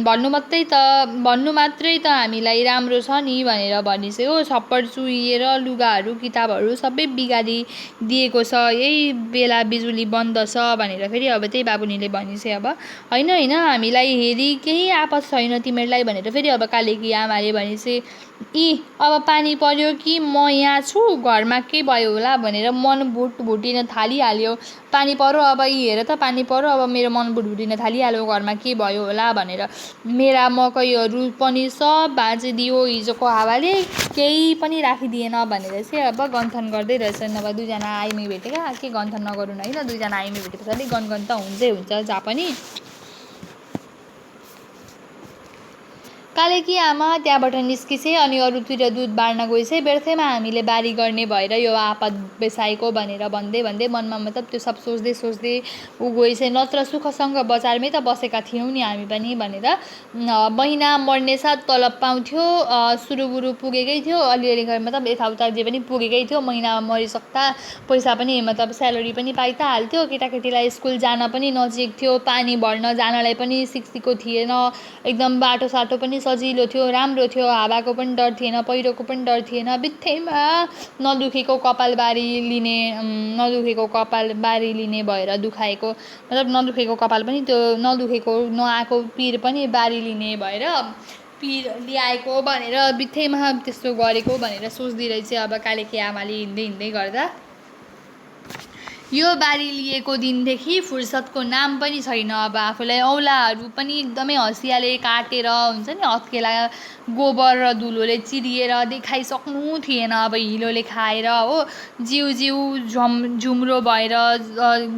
भन्नु मात्रै त हामीलाई राम्रो छ नि भनेर भनिसे हो। छप्पर चुहिएर लुगाहरू किताबहरू सबै बिगारिदिएको छ, यही बेला बिजुली बन्द छ भनेर फेरि अब त्यही बाबुनीले भनिसे। अब होइन हामीलाई हेरी केही आपत छैन तिमीहरूलाई भनेर फेरि अब कालेकी आमाले भनिसे। अब पानी पर्यो कि म यहाँ छु घरमा के भयो होला भनेर मन भुटिन थालिहाल्यो। पानी पर्यो अब हेर त पानी पर्यो अब मेरो मन भुटिन थालिहाल्यो घरमा के भयो होला भनेर। मेरा मकैहरू पनि सब भाँचिदियो हिजोको हावाले, केही पनि राखिदिएन भनेर चाहिँ अब गन्थन गर्दै रहेछन्। अब दुईजना आइमी भेटेका, के गन्थन नगरून् होइन, दुईजना आइमी भेटे पछाडि गनगन त हुन्छै हुन्छ जहाँ पनि। कालेकी आमा त्यहाँबाट निस्किछे अनि अरूतिर दुध बाँड्न गइछे। व्यर्थैमा हामीले बारी गर्ने भएर यो आपद बेसाएको भनेर भन्दै भन्दै मनमा मतलब त्यो सब सोच्दै सोच्दै ऊ गइछे। नत्र सुखसँग बजारमै त बसेका थियौँ नि हामी पनि भनेर। महिना मर्ने साथ तलब पाउँथ्यो, सुरुबुरु पुगेकै थियो, अलिअलि मतलब यताउता जे पनि पुगेकै थियो। महिना मरिसक्दा पैसा पनि मतलब स्यालेरी पनि पाइ त हाल्थ्यो। केटाकेटीलाई स्कुल जान पनि नजिक थियो, पानी भर्न जानलाई पनि सिक्सीको थिएन, एकदम बाटोसाटो पनि सजिलो थियो, राम्रो थियो, हावाको पनि डर थिएन, पहिरोको पनि डर थिएन। बित्थैमा नदुखेको कपाल बारी लिने भएर दुखाएको, मतलब नदुखेको कपाल पनि त्यो नदुखेको नआएको पिर पनि बारी लिने भएर पिर ल्याएको भनेर बित्थैमा त्यस्तो गरेको भनेर सोच्दै रहेछ अब कालेकी आमाले हिँड्दै हिँड्दै गर्दा। यो बारी लिएको दिनदेखि फुर्सदको नाम पनि छैन। अब आफूलाई औलाहरू पनि एकदमै हँसियाले काटेर हुन्छ नि, हत्केला गोबर र धुलोले चिरिएर देखाइसक्नु थिएन। अब हिलोले खाएर हो जिउ झुम्रो भएर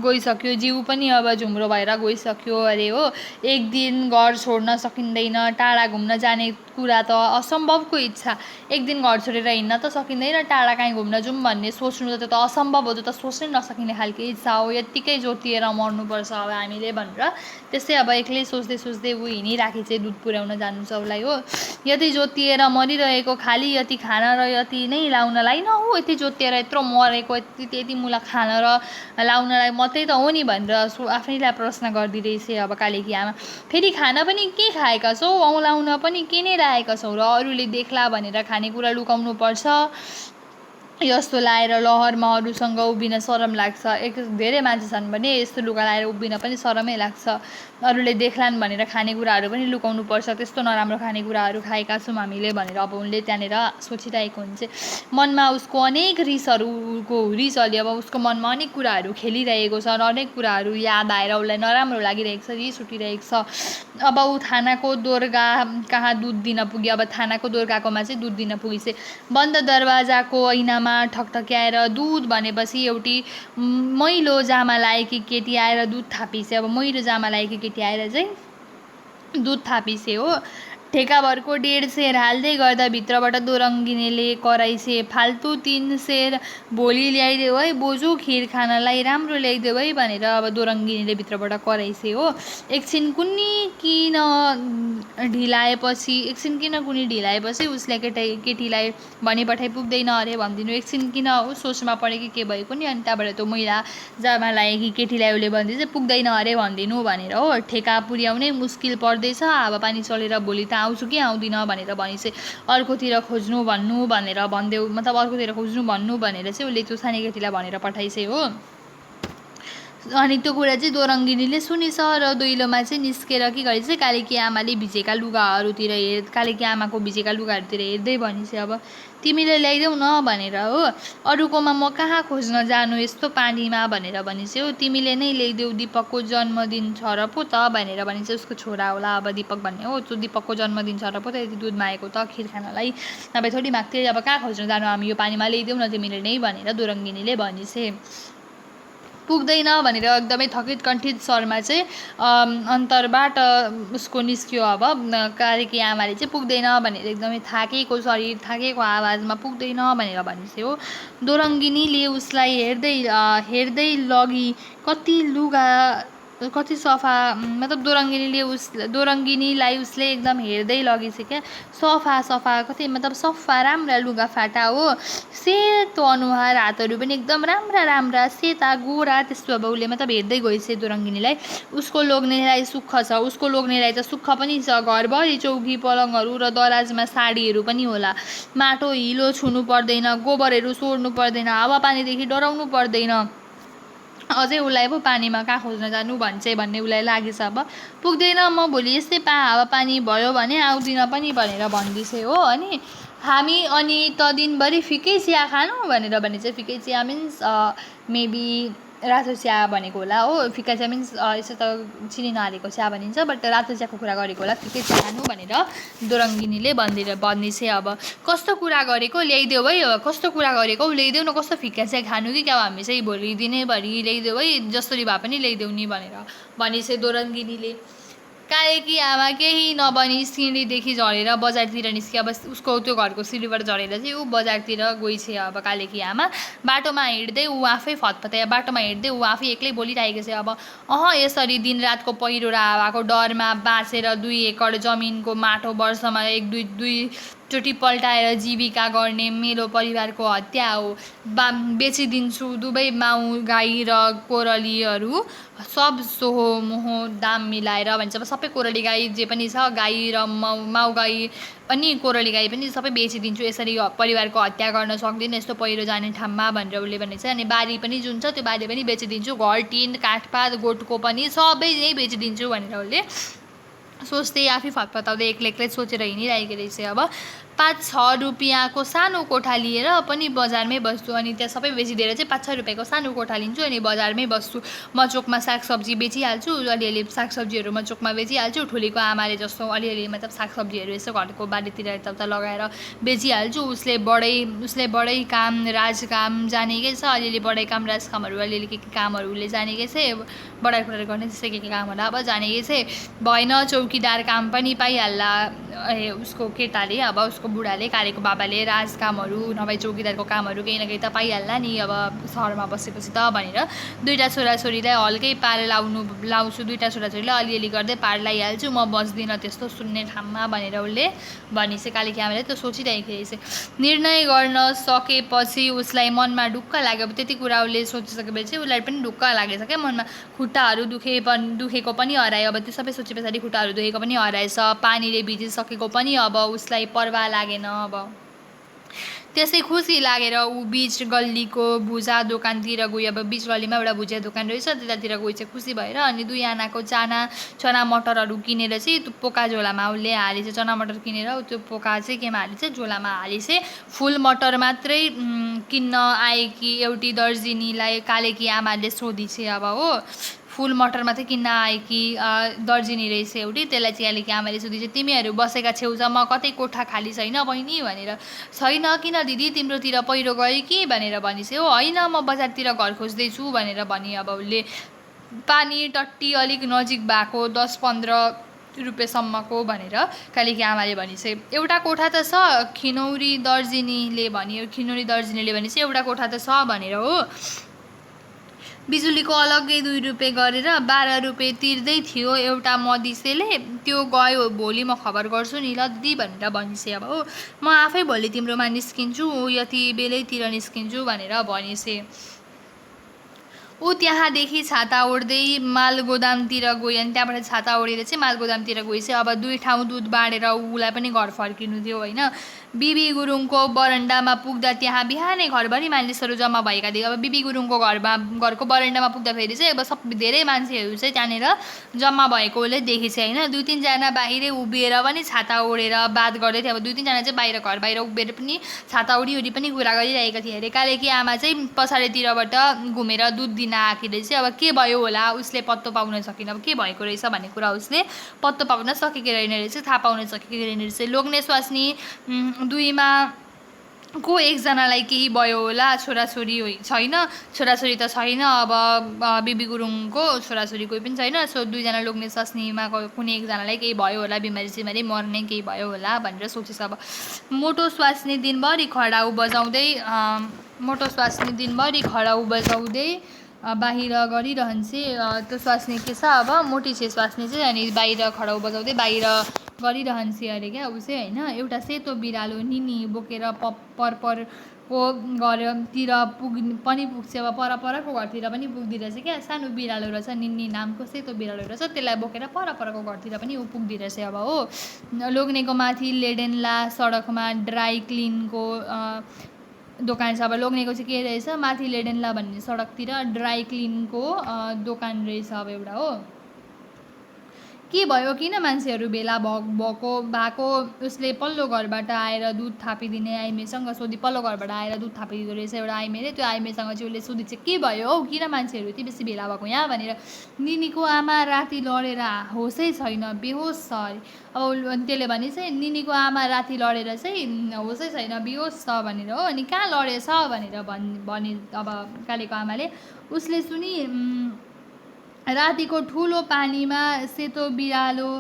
गइसक्यो, जिउ पनि अब झुम्रो भएर गइसक्यो अरे हो। एक दिन घर छोड्न सकिँदैन, टाढा घुम्न जाने कुरा त असम्भवको इच्छा। एक दिन घर छोडेर हिँड्न त सकिँदैन, टाढा काहीँ घुम्न जाउँ भन्ने सोच्नु त असम्भव हो, त्यो त सोच्नै नसकिने खालको इच्छा हो। यत्तिकै जोतिएर मर्नुपर्छ अब हामीले भनेर त्यस्तै अब एक्लै सोच्दै सोच्दै ऊ हिँडिराखेको चाहिँ दुध पुर्याउन जानु छ उसलाई हो। यति जोतिएर मरिरहेको खालि यति खान र यति नै लाउनलाई न हो, यति जोतिएर यत्रो मरेको त्यति मुला खान र लाउनलाई मात्रै त हो नि भनेर आफैलाई प्रश्न गरिदिँदैछ अब कालेकी आमा। फेरि खान पनि के खाएका छौ, औँलाउन पनि के नै राखेका छौ र अरूले देख्ला भनेर खानेकुरा लुकाउनु पर्छ। यस्तो लाएर लहरमा अरूसँग उभिन शरम लाग्छ। धेरै मान्छे छन् भने यस्तो लुगा लाएर उभिन पनि शरमै लाग्छ। अरूले देख्लान् भनेर खानेकुराहरू पनि लुकाउनु पर्छ, त्यस्तो नराम्रो खानेकुराहरू खाएका छौँ हामीले भनेर अब उनले त्यहाँनिर सोचिरहेको हुन्छ। मनमा उसको अनेक रिसहरूको हुरी चल्यो। अब उसको मनमा अनेक कुराहरू खेलिरहेको छ, अनेक कुराहरू याद आएर उसलाई नराम्रो लागिरहेको छ, रिस उठिरहेको छ। अब ऊ थानाको दोर्गा कहाँ दुध दिन पुग्यो। अब थानाको दोर्गाकोमा चाहिँ दुध दिन पुगिछे। बन्द दरवाजाको ऐनामा ठकठक्याएर दुध भनेपछि एउटी मैलो जामा लाएकी केटी आएर दुध थापिछे। अब मैलो जामा लाएकी केटी आएर चाहिँ दुध थापिछे हो। ठेकाभरको 1.5 सेर हाल्दै गर्दा भित्रबाट दोरङ्गिनीले कराइछे, फाल्तु 3 सेर भोलि ल्याइदेऊ है बोजू, खिर खानलाई राम्रो ल्याइदेऊ है भनेर अब दोरङ्गिनीले भित्रबाट कराइछे हो। एकछिन कुनी ढिलाएपछि उसले केटीलाई भनिपठाइ पुग्दैन अरे भनिदिनु, एकछिन किन ऊ सोचमा पऱ्यो कि के भएको नि। अनि त्यहाँबाट त्यो मैला जामा लागेकी केटीलाई उसले भनिदिन्छ पुग्दैन अरे भनिदिनु भनेर हो। ठेका पुर्याउनै मुस्किल पर्दैछ, हावा पानी चलेर भोलि त आउँछु कि आउँदिनँ भनेर भनिछे। अर्कोतिर खोज्नु भन्नु भनेर भनिदेऊ, मतलब अर्कोतिर खोज्नु भन्नु भनेर चाहिँ उसले त्यो सानो केटीलाई भनेर पठाइछे हो। अनि त्यो कुरा चाहिँ दोरङ्गिनीले सुनिछ र दैलोमा चाहिँ निस्केर के गरेछ, कालेकी आमाले भिजेका लुगाहरूतिर कालेकी आमाको भिजेका लुगाहरूतिर हेर्दै भनिछ अब तिमीले ल्याइदेऊ न भनेर हो। अरूकोमा म कहाँ खोज्न जानु यस्तो पानीमा भनेर भनिछ हो। तिमीले नै ल्याइदेऊ, दिपकको जन्मदिन छ र पो त भनेर भनिन्छ। उसको छोरा होला अब दिपक भन्ने हो। त्यो दिपकको जन्मदिन छ र पो त यति दुध मागेको त खिर खानलाई, नभए थोडी माग्थे। अब कहाँ खोज्न जानु हामी, यो पानीमा ल्याइदेऊ न तिमीले नै भनेर दोरङ्गिनीले भनिछे। पुग्दैन भनेर एकदमै थकित कण्ठित स्वरमा चाहिँ अन्तरबाट उसको निस्क्यो। अब कालेकी आमाले चाहिँ पुग्दैन भनेर एकदमै थाकेको शरीर थाकेको आवाजमा पुग्दैन भनेर भनिछे हो। दोरङ्गिनीले उसलाई हेर्दै लगी कति लुगा कति सफा, मतलब दोरङ्गिनीलाई उसले एकदम हेर्दै लगेछ क्या। सफा कति मतलब सफा राम्रा लुगा फाटा हो, सेतो अनुहार, हातहरू पनि एकदम राम्रा सेता गोरा त्यस्तो। अब उसले मतलब हेर्दै गएछ दोरङ्गिनीलाई। उसको लोग्नेलाई सुख छ, उसको लोग्नेलाई त सुख पनि छ। घरभरि चौकी पलङहरू र दराजमा साडीहरू पनि होला। माटो हिलो छुनु पर्दैन, गोबरहरू सोर्नु पर्दैन, हावापानीदेखि डराउनु पर्दैन। अझै उसलाई पो पानीमा कहाँ खोज्न जानु भन्छ भन्ने उसलाई लागेछ। अब पुग्दैन, म भोलि यस्तै हावापानी भयो भने आउँदिनँ पनि भनेर भन्दैछ हो। अनि हामी अनि त दिनभरि फिकै चिया खानु भनेर भने चाहिँ फिकै चिया मिन्स मेबी रातो चिया भनेको होला हो। फिका चिया मिन्स यसो त चिनी नहालेको चिया भनिन्छ, बट रातो चियाको कुरा गरेको होला। फिकै चिया खानु भनेर दोरङ्गिनीले भनिदिन्छ। अब कस्तो कुरा गरेको ल्याइदेऊ है, कस्तो कुरा गरेको ल्याइदेऊ न, कस्तो फिका चिया खानु कि क्या हामी चाहिँ भोलि दिनैभरि ल्याइदेऊ है, जसरी भए पनि ल्याइदेऊ नि भनेर भनिन्छ दोरङ्गिनीले। कालेकी आमा केही नबनी सिँढीदेखि झरेर बजारतिर निस्क्यो। अब उसको त्यो घरको सिँढीबाट झरेर चाहिँ ऊ बजारतिर गइछ। अब कालेकी आमा बाटोमा हिँड्दै ऊ आफै फतफतायो, बाटोमा हिँड्दै ऊ आफै एक्लै बोलिरहेको छ। अब यसरी दिनरातको पहिरो र हावाको डरमा बाँचेर 2 एकड जमिनको माटो वर्षमा दुईचोटि पल्टाएर जीविका गर्ने मेरो परिवारको हत्या हो। बेचिदिन्छु दुवै माउ गाई र कोरलीहरू सब सोहो मोहो दाम मिलाएर भन्छ। अब सबै कोरली गाई जे पनि छ, गाई र माउ गाई पनि कोरली गाई पनि सबै बेचिदिन्छु, यसरी परिवारको हत्या गर्न सक्दिनँ यस्तो पहिरो जाने ठाउँमा भनेर उसले भनेको छ। अनि बारी पनि जुन छ त्यो बारी पनि बेचिदिन्छु, घर टिन काठपात गोठको पनि सबै नै बेचिदिन्छु भनेर उसले सोच्दै आफै फतफताउँदै एक्लै सोचेर हिँडिरहेको रहेछ। अब 5-6 रुपियाँको सानो कोठा लिएर पनि बजारमै बस्छु, अनि त्यहाँ सबै बेचिदिएर चाहिँ 5-6 रुपियाँको सानो कोठा लिन्छु अनि बजारमै बस्छु। म चोकमा सागसब्जी बेचिहाल्छु, अलिअलि सागसब्जीहरू म चोकमा बेचिहाल्छु। ठुलीको आमाले जस्तो अलिअलि मतलब सागसब्जीहरू यसो घरको बारीतिर यताउता लगाएर बेचिहाल्छु। उसले बढै काम राजकाम जानेकै छ, अलिअलि बढै काम राजकामहरू अलिअलि के कामहरू उसले जानेकै छ, बढाइखुराइ गर्ने त्यस्तै के कामहरू अब जानेकै छ। भएन चौकीदार काम पनि पाइहाल्ला उसको केटाले, अब उसको बुढाले कालेको बाबाले राजकामहरू नभए चौकीदारको कामहरू केही न केही त पाइहाल्ला नि अब सहरमा बसेपछि त भनेर 2टा छोराछोरीलाई हल्कै पार लाउँछु, 2टा छोराछोरीलाई अलिअलि गर्दै पार लगाइहाल्छु, म बस्दिनँ त्यस्तो सुन्ने ठाउँमा भनेर उसले भनिन्छ। कालेकी आमाले त्यो सोचिरहेको रहेछ। निर्णय गर्न सकेपछि उसलाई मनमा ढुक्क लाग्यो। अब त्यति कुरा उसले सोचिसकेपछि उसलाई पनि ढुक्क लागेछ क्या मनमा। खुट्टाहरू दुखेको पनि हरायो। अब त्यो सबै सोचे पछाडि खुट्टाहरू दुखेको पनि हराएछ, पानीले भिजिसकेको पनि अब उसलाई परवाह लागेन। अब त्यसै खुसी लागेर ऊ बीच गल्लीको भुजा दोकानतिर गयो। अब बीच गल्लीमा एउटा भुजिया दोकान रहेछ, त्यतातिर गई चाहिँ खुसी भएर अनि 2 आनाको चना मटरहरू किनेर चाहिँ त्यो पोका झोलामा उसले हालेछ। चना मटर किनेर त्यो पोका चाहिँ केमा हालेछ, झोलामा हालेछ। फुल मटर मात्रै किन्न आएकी एउटी दर्जिनीलाई कालेकी आमाले सोधिछ। अब हो फुल मटर मात्रै किन्न आएकी दर्जिनी रहेछ एउटी, त्यसलाई चाहिँ कालेकी आमाले सोधिछ, तिमीहरू बसेका छेउछाउमा कतै कोठा खाली छैन बहिनी भनेर। छैन किन दिदी तिम्रोतिर पहिरो गयो कि भनेर भनिस्। हो होइन म बजारतिर घर खोज्दैछु भनेर भनी। अब उसले पानी टट्टी अलिक नजिक भएको 10-15 रुपियाँसम्मको भनेर कालेकी आमाले भनिस्। एउटा कोठा त छ, खिनौरी दर्जिनीले भनिस् एउटा कोठा त छ भनेर। हो बिजुलीको अलग्गै 2 रुपियाँ गरेर 12 रुपियाँ तिर्दै थियो एउटा मदिसेले, त्यो गयो भोलि म खबर गर्छु नि ल दिदी भनेर भनिस्। अब हो म आफै भोलि तिम्रोमा निस्किन्छु, यति बेलैतिर निस्किन्छु भनेर भनिस्। ऊ त्यहाँदेखि छाता ओढ्दै मालगोदामतिर गयो, अनि त्यहाँबाट छाता ओढेर चाहिँ मालगोदामतिर गइछ। अब 2 ठाउँ दुध बाँडेर उसलाई पनि घर फर्किनु थियो होइन। बिबी गुरुङको बरन्डामा पुग्दा त्यहाँ बिहानै घरभरि मानिसहरू जम्मा भएका थिए। अब बिबी गुरुङको घरको बरन्डामा पुग्दाखेरि चाहिँ अब धेरै मान्छेहरू चाहिँ त्यहाँनिर जम्मा भएको उसले देखेछ होइन। 2-3 जना बाहिरै उभिएर पनि छाता ओढेर बात गर्दै थियो। अब 2-3 जना चाहिँ घर बाहिर उभिएर पनि छाता ओढी पनि कुरा गरिरहेका थिए अरे। कालेकी आमा चाहिँ पछाडितिरबाट घुमेर दुध दिन आएकी रहेछ। अब के भयो होला उसले पत्तो पाउन सकिन, अब के भएको रहेछ भन्ने कुरा उसले पत्तो पाउन सकेकी रहेन रहेछ, थाहा पाउन सकेकी रहेन रहेछ। लोग्ने स्वास्नी 2मा को एकजनालाई केही भयो होला, छोराछोरी छैन, छोराछोरी त छैन। अब बिबी गुरुङको छोराछोरी कोही पनि छैन, सो 2 जना लोग्ने स्वास्नीमा कुनै एकजनालाई केही भयो होला, बिमारी मर्ने केही भयो होला भनेर सोचिस। अब मोटो स्वास्नी दिनभरि खडाउ बजाउँदै बाहिर गरिरहन्छ। त्यो स्वास्नी के छ अब मोटी छ स्वास्नी चाहिँ, अनि बाहिर खडाउ बजाउँदै बाहिर गरिरहन्छ अरे क्या ऊ चाहिँ होइन। एउटा सेतो बिरालो निनी बोकेर परपरको घरतिर पनि पुग्छ। अब परपरको घरतिर पनि पुग्दिरहेछ क्या, सानो बिरालो रहेछ निनी नामको सेतो बिरालो रहेछ, त्यसलाई बोकेर परपरको घरतिर पनि ऊ पुग्दिरहेछ। अब हो लोग्नेको माथि लेडेन्ला सडकमा ड्राई क्लिनको दोकान छ। अब लोग्नेको चाहिँ के रहेछ, माथि लेडेन्ला भन्ने सडकतिर ड्राई क्लिनको दोकान रहेछ अब एउटा। हो के भयो किन मान्छेहरू भेला भएको उसले पल्लो घरबाट आएर दुध थापिदिने आइमेसँग सोधी पल्लो घरबाट आएर दुध थापिदिँदो रहेछ एउटा आइमेले। त्यो आइमेसँग चाहिँ उसले सोधी चाहिँ के भयो हौ किन मान्छेहरू यति बेसी भेला भएको यहाँ भनेर। निनीको आमा राति लडेर होसै छैन, बेहोस छ अरे। अब त्यसले भने चाहिँ निनीको आमा राति लडेर चाहिँ होसै छैन, बेहोस छ भनेर हो। अनि कहाँ लडेछ भनेर भने अब कालेको आमाले उसले सुनि रातिको ठुलो पानीमा सेतो बिरालो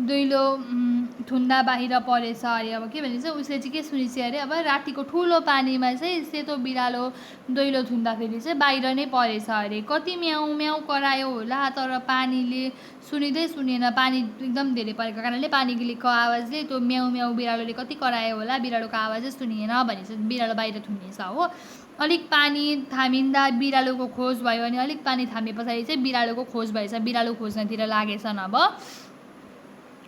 दैलो थुन्दा बाहिर परेछ अरे। अब के भन्छ उसले चाहिँ के सुनेछ अरे, अब रातिको ठुलो पानीमा चाहिँ सेतो बिरालो दैलो थुन्दाखेरि चाहिँ बाहिर नै परेछ अरे। कति म्याउ म्याउ करायो होला तर पानीले सुनिँदै सुनेन। पानी एकदम धेरै परेको कारणले पानीको आवाजले त्यो म्याउ म्याउ बिरालोले कति करायो होला, बिरालोको आवाजै सुनिएन भनेपछि बिरालो बाहिर थुनिएछ हो। अलिक पानी थामिँदा बिरालोको खोज भयो अनि अलिक पानी थामे पछाडि चाहिँ बिरालोको खोज भएछ। बिरालो खोज्नतिर लागेछन् अब।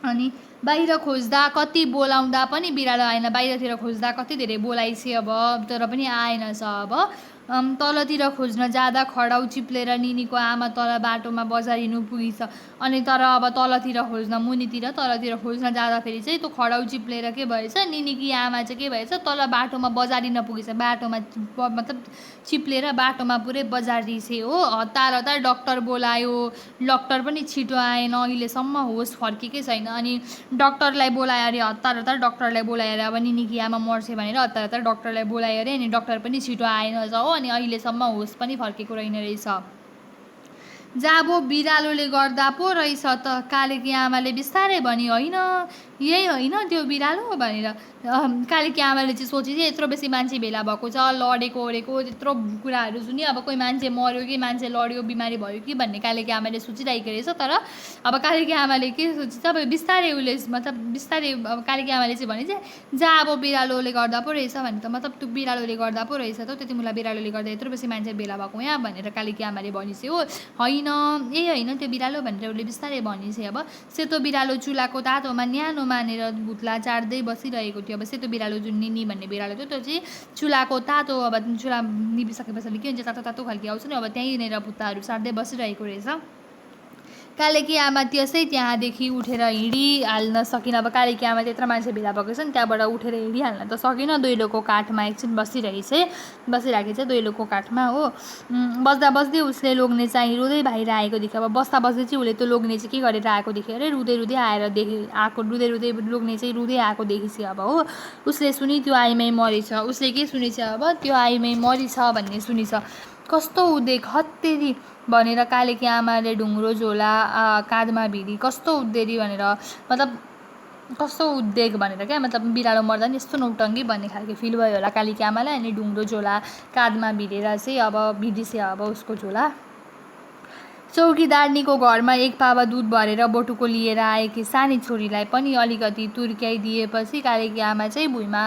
अनि बाहिर खोज्दा कति बोलाउँदा पनि बिरालो आएन। बाहिरतिर खोज्दा कति धेरै बोलाइছে अब तर पनि आएनछ। अब तलतिर खोज्न जाँदा खडाउ चिप्लेर निनीको आमा तल बाटोमा बजारिनु पुगिछ। अनि तर अब तलतिर खोज्न मुनितिर तलतिर खोज्न जाँदाखेरि चाहिँ त्यो खडाउ चिप्लेर के भएछ, निनीकी आमा चाहिँ के भएछ तल बाटोमा बजारिन पुगेछ। बाटोमा मतलब चिप्लेर बाटोमा पुरै बजारिछ हो। हतार हतार डक्टर बोलायो, डक्टर पनि छिटो आएन, अहिलेसम्म होस फर्केकै छैन। अनि डक्टरलाई बोलायो अरे, हतार हतार डक्टरलाई बोलाएर अब निनीकी आमा मर्छ भनेर हतार हतार डक्टरलाई बोलायो अरे। अनि डक्टर पनि छिटो आएनछ हो। अनि अहिलेसम्म होस पनि फर्केको रहेन रहेछ। जाबो बिरालोले गर्दा पो रहेछ त, कालेकी आमाले बिस्तारै भनी। होइन यही होइन त्यो बिरालो भनेर। कालेकी आमाले चाहिँ सोचे चाहिँ यत्रो बेसी मान्छे भेला भएको छ, लडेको ओडेको त्यत्रो कुराहरू सुनि अब कोही मान्छे मर्यो कि मान्छे लड्यो बिमारी भयो कि भन्ने कालेकी आमाले सोचिरहेको रहेछ। तर अब कालेकी आमाले के सोचेछ, अब बिस्तारै उसले मतलब बिस्तारै अब कालेकी आमाले चाहिँ भने चाहिँ जा अब बिरालोले गर्दा पो रहेछ भने त मतलब त्यो बिरालोले गर्दा पो रहेछ त, त्यति बेला बिरालोले गर्दा यत्रो बेसी मान्छे भेला भएको यहाँ भनेर कालेकी आमाले भनिছে हो। होइन ए होइन त्यो बिरालो भनेर उसले बिस्तारै भनिছে। अब सेतो बिरालो चुलाको तातोमा न्यानो मानेर भुत्ला चाड्दै बसिरहेको थियो। अब सेतो बिरालो जुन निनी भन्ने बिरालो थियो त्यो चाहिँ चुलाको तातो अब चुला निभिसके पछाडि के हुन्छ तातो तातो खालको आउँछ नि, अब त्यहीँनिर भुत्ताहरू चाड्दै बसिरहेको रहेछ। कालेकी आमा त्यसै त्यहाँदेखि उठेर हिँडिहाल्न सकिन। अब कालेकी आमा त्यत्रो मान्छे भेला भएको छ नि, त्यहाँबाट उठेर हिँडिहाल्न त सकिन। दैलोको काठमा एकछिन बसिरहेको छ दैलोको काठमा हो। बस्दा बस्दै उसले लोग्ने चाहिँ रुँदै बाहिर आएको देख्यो। अब बस्दा बस्दै चाहिँ उसले त्यो लोग्ने चाहिँ के गरेर आएको देख्यो अरे, रुँदै रुँदै आएर रुँदै रुँदै लोग्ने चाहिँ रुँदै आएको देखिछ अब हो। उसले सुनि त्यो आइमै मरेछ। उसले के सुनेछ अब, त्यो आइमै मरिछ भन्ने सुनिछ। कस्तो उदेक हत्तेरी भनेर कालेकी आमाले ढुङ्ग्रो झोला काँधमा भिडी। कस्तो उद्देरी भनेर मतलब कस्तो उद्वेग भनेर क्या, मतलब बिरालो मर्दा नि यस्तो नौटङ्गी भन्ने खालको फिल भयो होला कालेकी आमालाई। अनि ढुङ्ग्रो झोला काँधमा भिडेर चाहिँ अब भिडिছে अब उसको झोला। चौकीदारनीको घरमा एक पावा दुध भरेर बटुको लिएर आएकी सानी छोरीलाई पनि अलिकति तुर्क्याइदिएपछि कालेकी आमा चाहिँ भुइँमा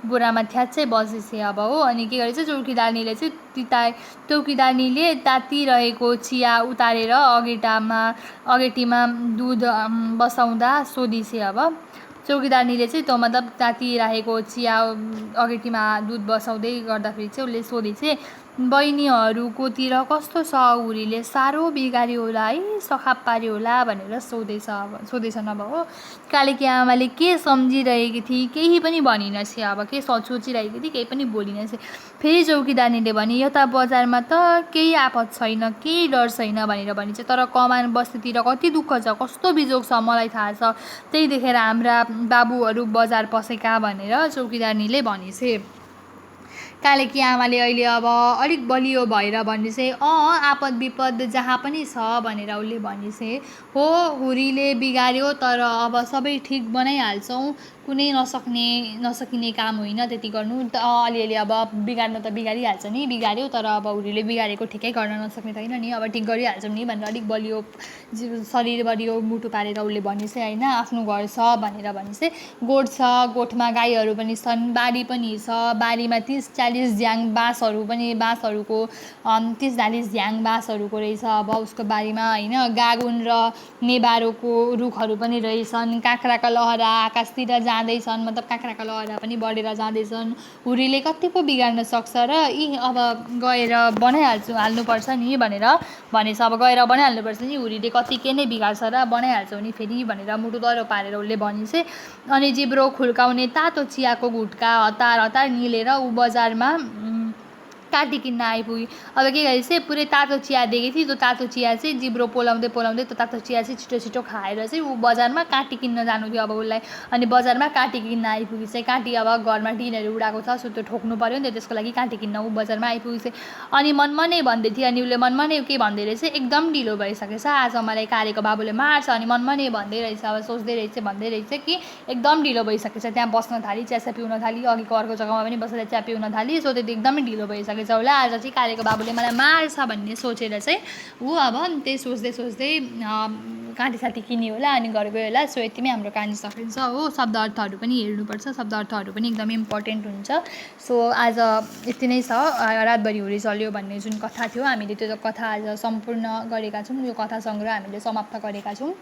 बोरामा थ्याच्चै बसेছে अब हो। अनि के गरेछ चौकीदारनीले चाहिँ चौकीदारनीले तातिरहेको चिया उतारेर अगेटीमा दुध बसाउँदा सोधिছে। अब चौकीदारनीले चाहिँ त्यो मतलब तातिरहेको चिया अगेटीमा दुध बसाउँदै गर्दाखेरि चाहिँ उसले सोधिছে, बहिनीहरूकोतिर कस्तो छ हुरीले साह्रो बिगार्यो होला है, सखाप पार्यो होला भनेर सोधेछन् अब हो। कालेकी आमाले के सम्झिरहेकी थिए केही पनि भनिनछ। अब के सोचिरहेकी थिए केही पनि बोलिनछ। फेरि चौकीदारनीले भने यता बजारमा त केही आपत छैन, केही डर छैन भनेर भनिन्छ, तर कमान बस्तीतिर कति दुःख छ, कस्तो बिजोग छ मलाई थाहा छ, त्यही देखेर हाम्रा बाबुहरू बजार पसेका भनेर चौकीदारनीले भनिছে। कालेकी आमाले अहिले अब अलिक बलियो भएर भनिছে, आपद विपद जहाँ पनि छ भनेर उसले भनिছে हो। हुरीले बिगार्यो तर अब सबै ठिक बनाइहाल्छौँ, कुनै नसकिने काम होइन त्यति गर्नु त। अलिअलि अब बिगार्नु त बिगारिहाल्छ नि, बिगार्यो तर अब हुरीले बिगारेको ठिकै गर्न नसक्ने त होइन नि, अब ठिक गरिहाल्छौँ नि भनेर अलिक बलियो शरीर बलियो मुटु पारेर उसले भनिছে होइन। आफ्नो घर छ भनेर भनिছে, गोठ छ, गोठमा गाईहरू पनि छन्, बारी पनि छ, बारीमा 30-40 झ्याङ बाँसहरूको 30-40 झ्याङ बाँसहरूको रहेछ अब उसको बारीमा होइन। गागुन र नेबारोको रुखहरू पनि रहेछन्। काँक्राका लहरा आकाशतिर जाँदैछन्, मतलब काँक्राका लहरा पनि बढेर जाँदैछन्, हुरीले कति पो बिगार्न सक्छ र अब गएर हाल्नुपर्छ नि भनेछ। अब गएर बनाइहाल्नुपर्छ नि, हुरीले कति के नै बिगार्छ र बनाइहाल्छौ नि फेरि भनेर मुटु दह्रो पारेर उसले भनिछे। अनि जिब्रो खुर्काउने तातो चियाको घुट्का हतार हतार निलेर ऊ बजारमा काटी किन्न आइपुग्यो। अब के गरेछ, पुरै तातो चिया दिएकी थिए, त्यो तातो चिया चाहिँ जिब्रो पोलाउँदै त्यो तातो चिया चाहिँ छिटो छिटो खाएर चाहिँ ऊ बजारमा काटी किन्न जानु थियो अब उसलाई। अनि बजारमा काटी किन्न आइपुगी चाहिँ, काटी अब घरमा टिनहरू उडाएको छ, सो त्यो ठोक्नु पऱ्यो नि त, त्यसको लागि काटी किन्न ऊ बजारमा आइपुगी। अनि मनमा नै भन्दै थियो, अनि उसले मनमा नै के भन्दै रहेछ, एकदम ढिलो भइसकेछ, आज मलाई कालेको बाबुले मार्छ। अनि मनमा नै भन्दै रहेछ, अब सोच्दै रहेछ कि एकदम ढिलो भइसकेछ, त्यहाँ बस्न थाली, चिया पिउन थाली, अघिको अर्को जग्गामा पनि बसेर चिया पिउन थाली, सो त्यो एकदमै ढिलो भइसकेछ उसलाई, आज चाहिँ कालेको बाबुले मलाई मार्छ भन्ने सोचेर चाहिँ ऊ अब त्यही सोच्दै काँटी साटी किन्यो होला अनि घर गयो होला। सो यतिमै हाम्रो कहानी सकिन्छ हो। शब्द अर्थहरू पनि हेर्नुपर्छ, शब्द अर्थहरू पनि एकदमै इम्पोर्टेन्ट हुन्छ। सो आज यति नै छ, रातभरि हुरी चल्यो भन्ने जुन कथा थियो, हामीले त्यो कथा आज सम्पूर्ण गरेका छौँ, यो कथा सङ्ग्रह हामीले समाप्त गरेका छौँ।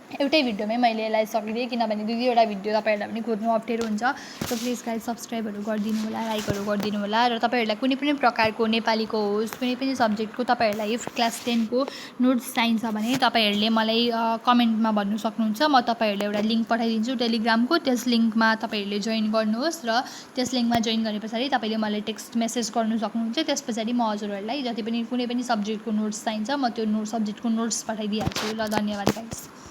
एउटै भिडियोमै मैले यसलाई सकिदिएँ, किनभने 2-2वटा भिडियो तपाईँहरूलाई पनि खोज्नु अप्ठ्यारो हुन्छ। सो प्लिज गाइज सब्सक्राइबहरू गरिदिनु होला, लाइकहरू गरिदिनु होला। र तपाईँहरूलाई कुनै पनि प्रकारको नेपालीको होस्, कुनै पनि सब्जेक्टको तपाईँहरूलाई इफ क्लास 10 को नोट्स चाहिन्छ भने तपाईँहरूले मलाई कमेन्टमा भन्नु सक्नुहुन्छ। म तपाईँहरूलाई एउटा लिङ्क पठाइदिन्छु टेलिग्रामको, त्यस लिङ्कमा तपाईँहरूले जोइन गर्नुहोस् र त्यस लिङ्कमा जोइन गरे पछाडि तपाईँले मलाई टेक्स्ट मेसेज गर्नु सक्नुहुन्छ। त्यस पछाडि म हजुरहरूलाई जति पनि कुनै पनि सब्जेक्टको नोट्स चाहिन्छ, म त्यो सब्जेक्टको नोट्स पठाइदिइहाल्छु। ल, धन्यवाद गाइज।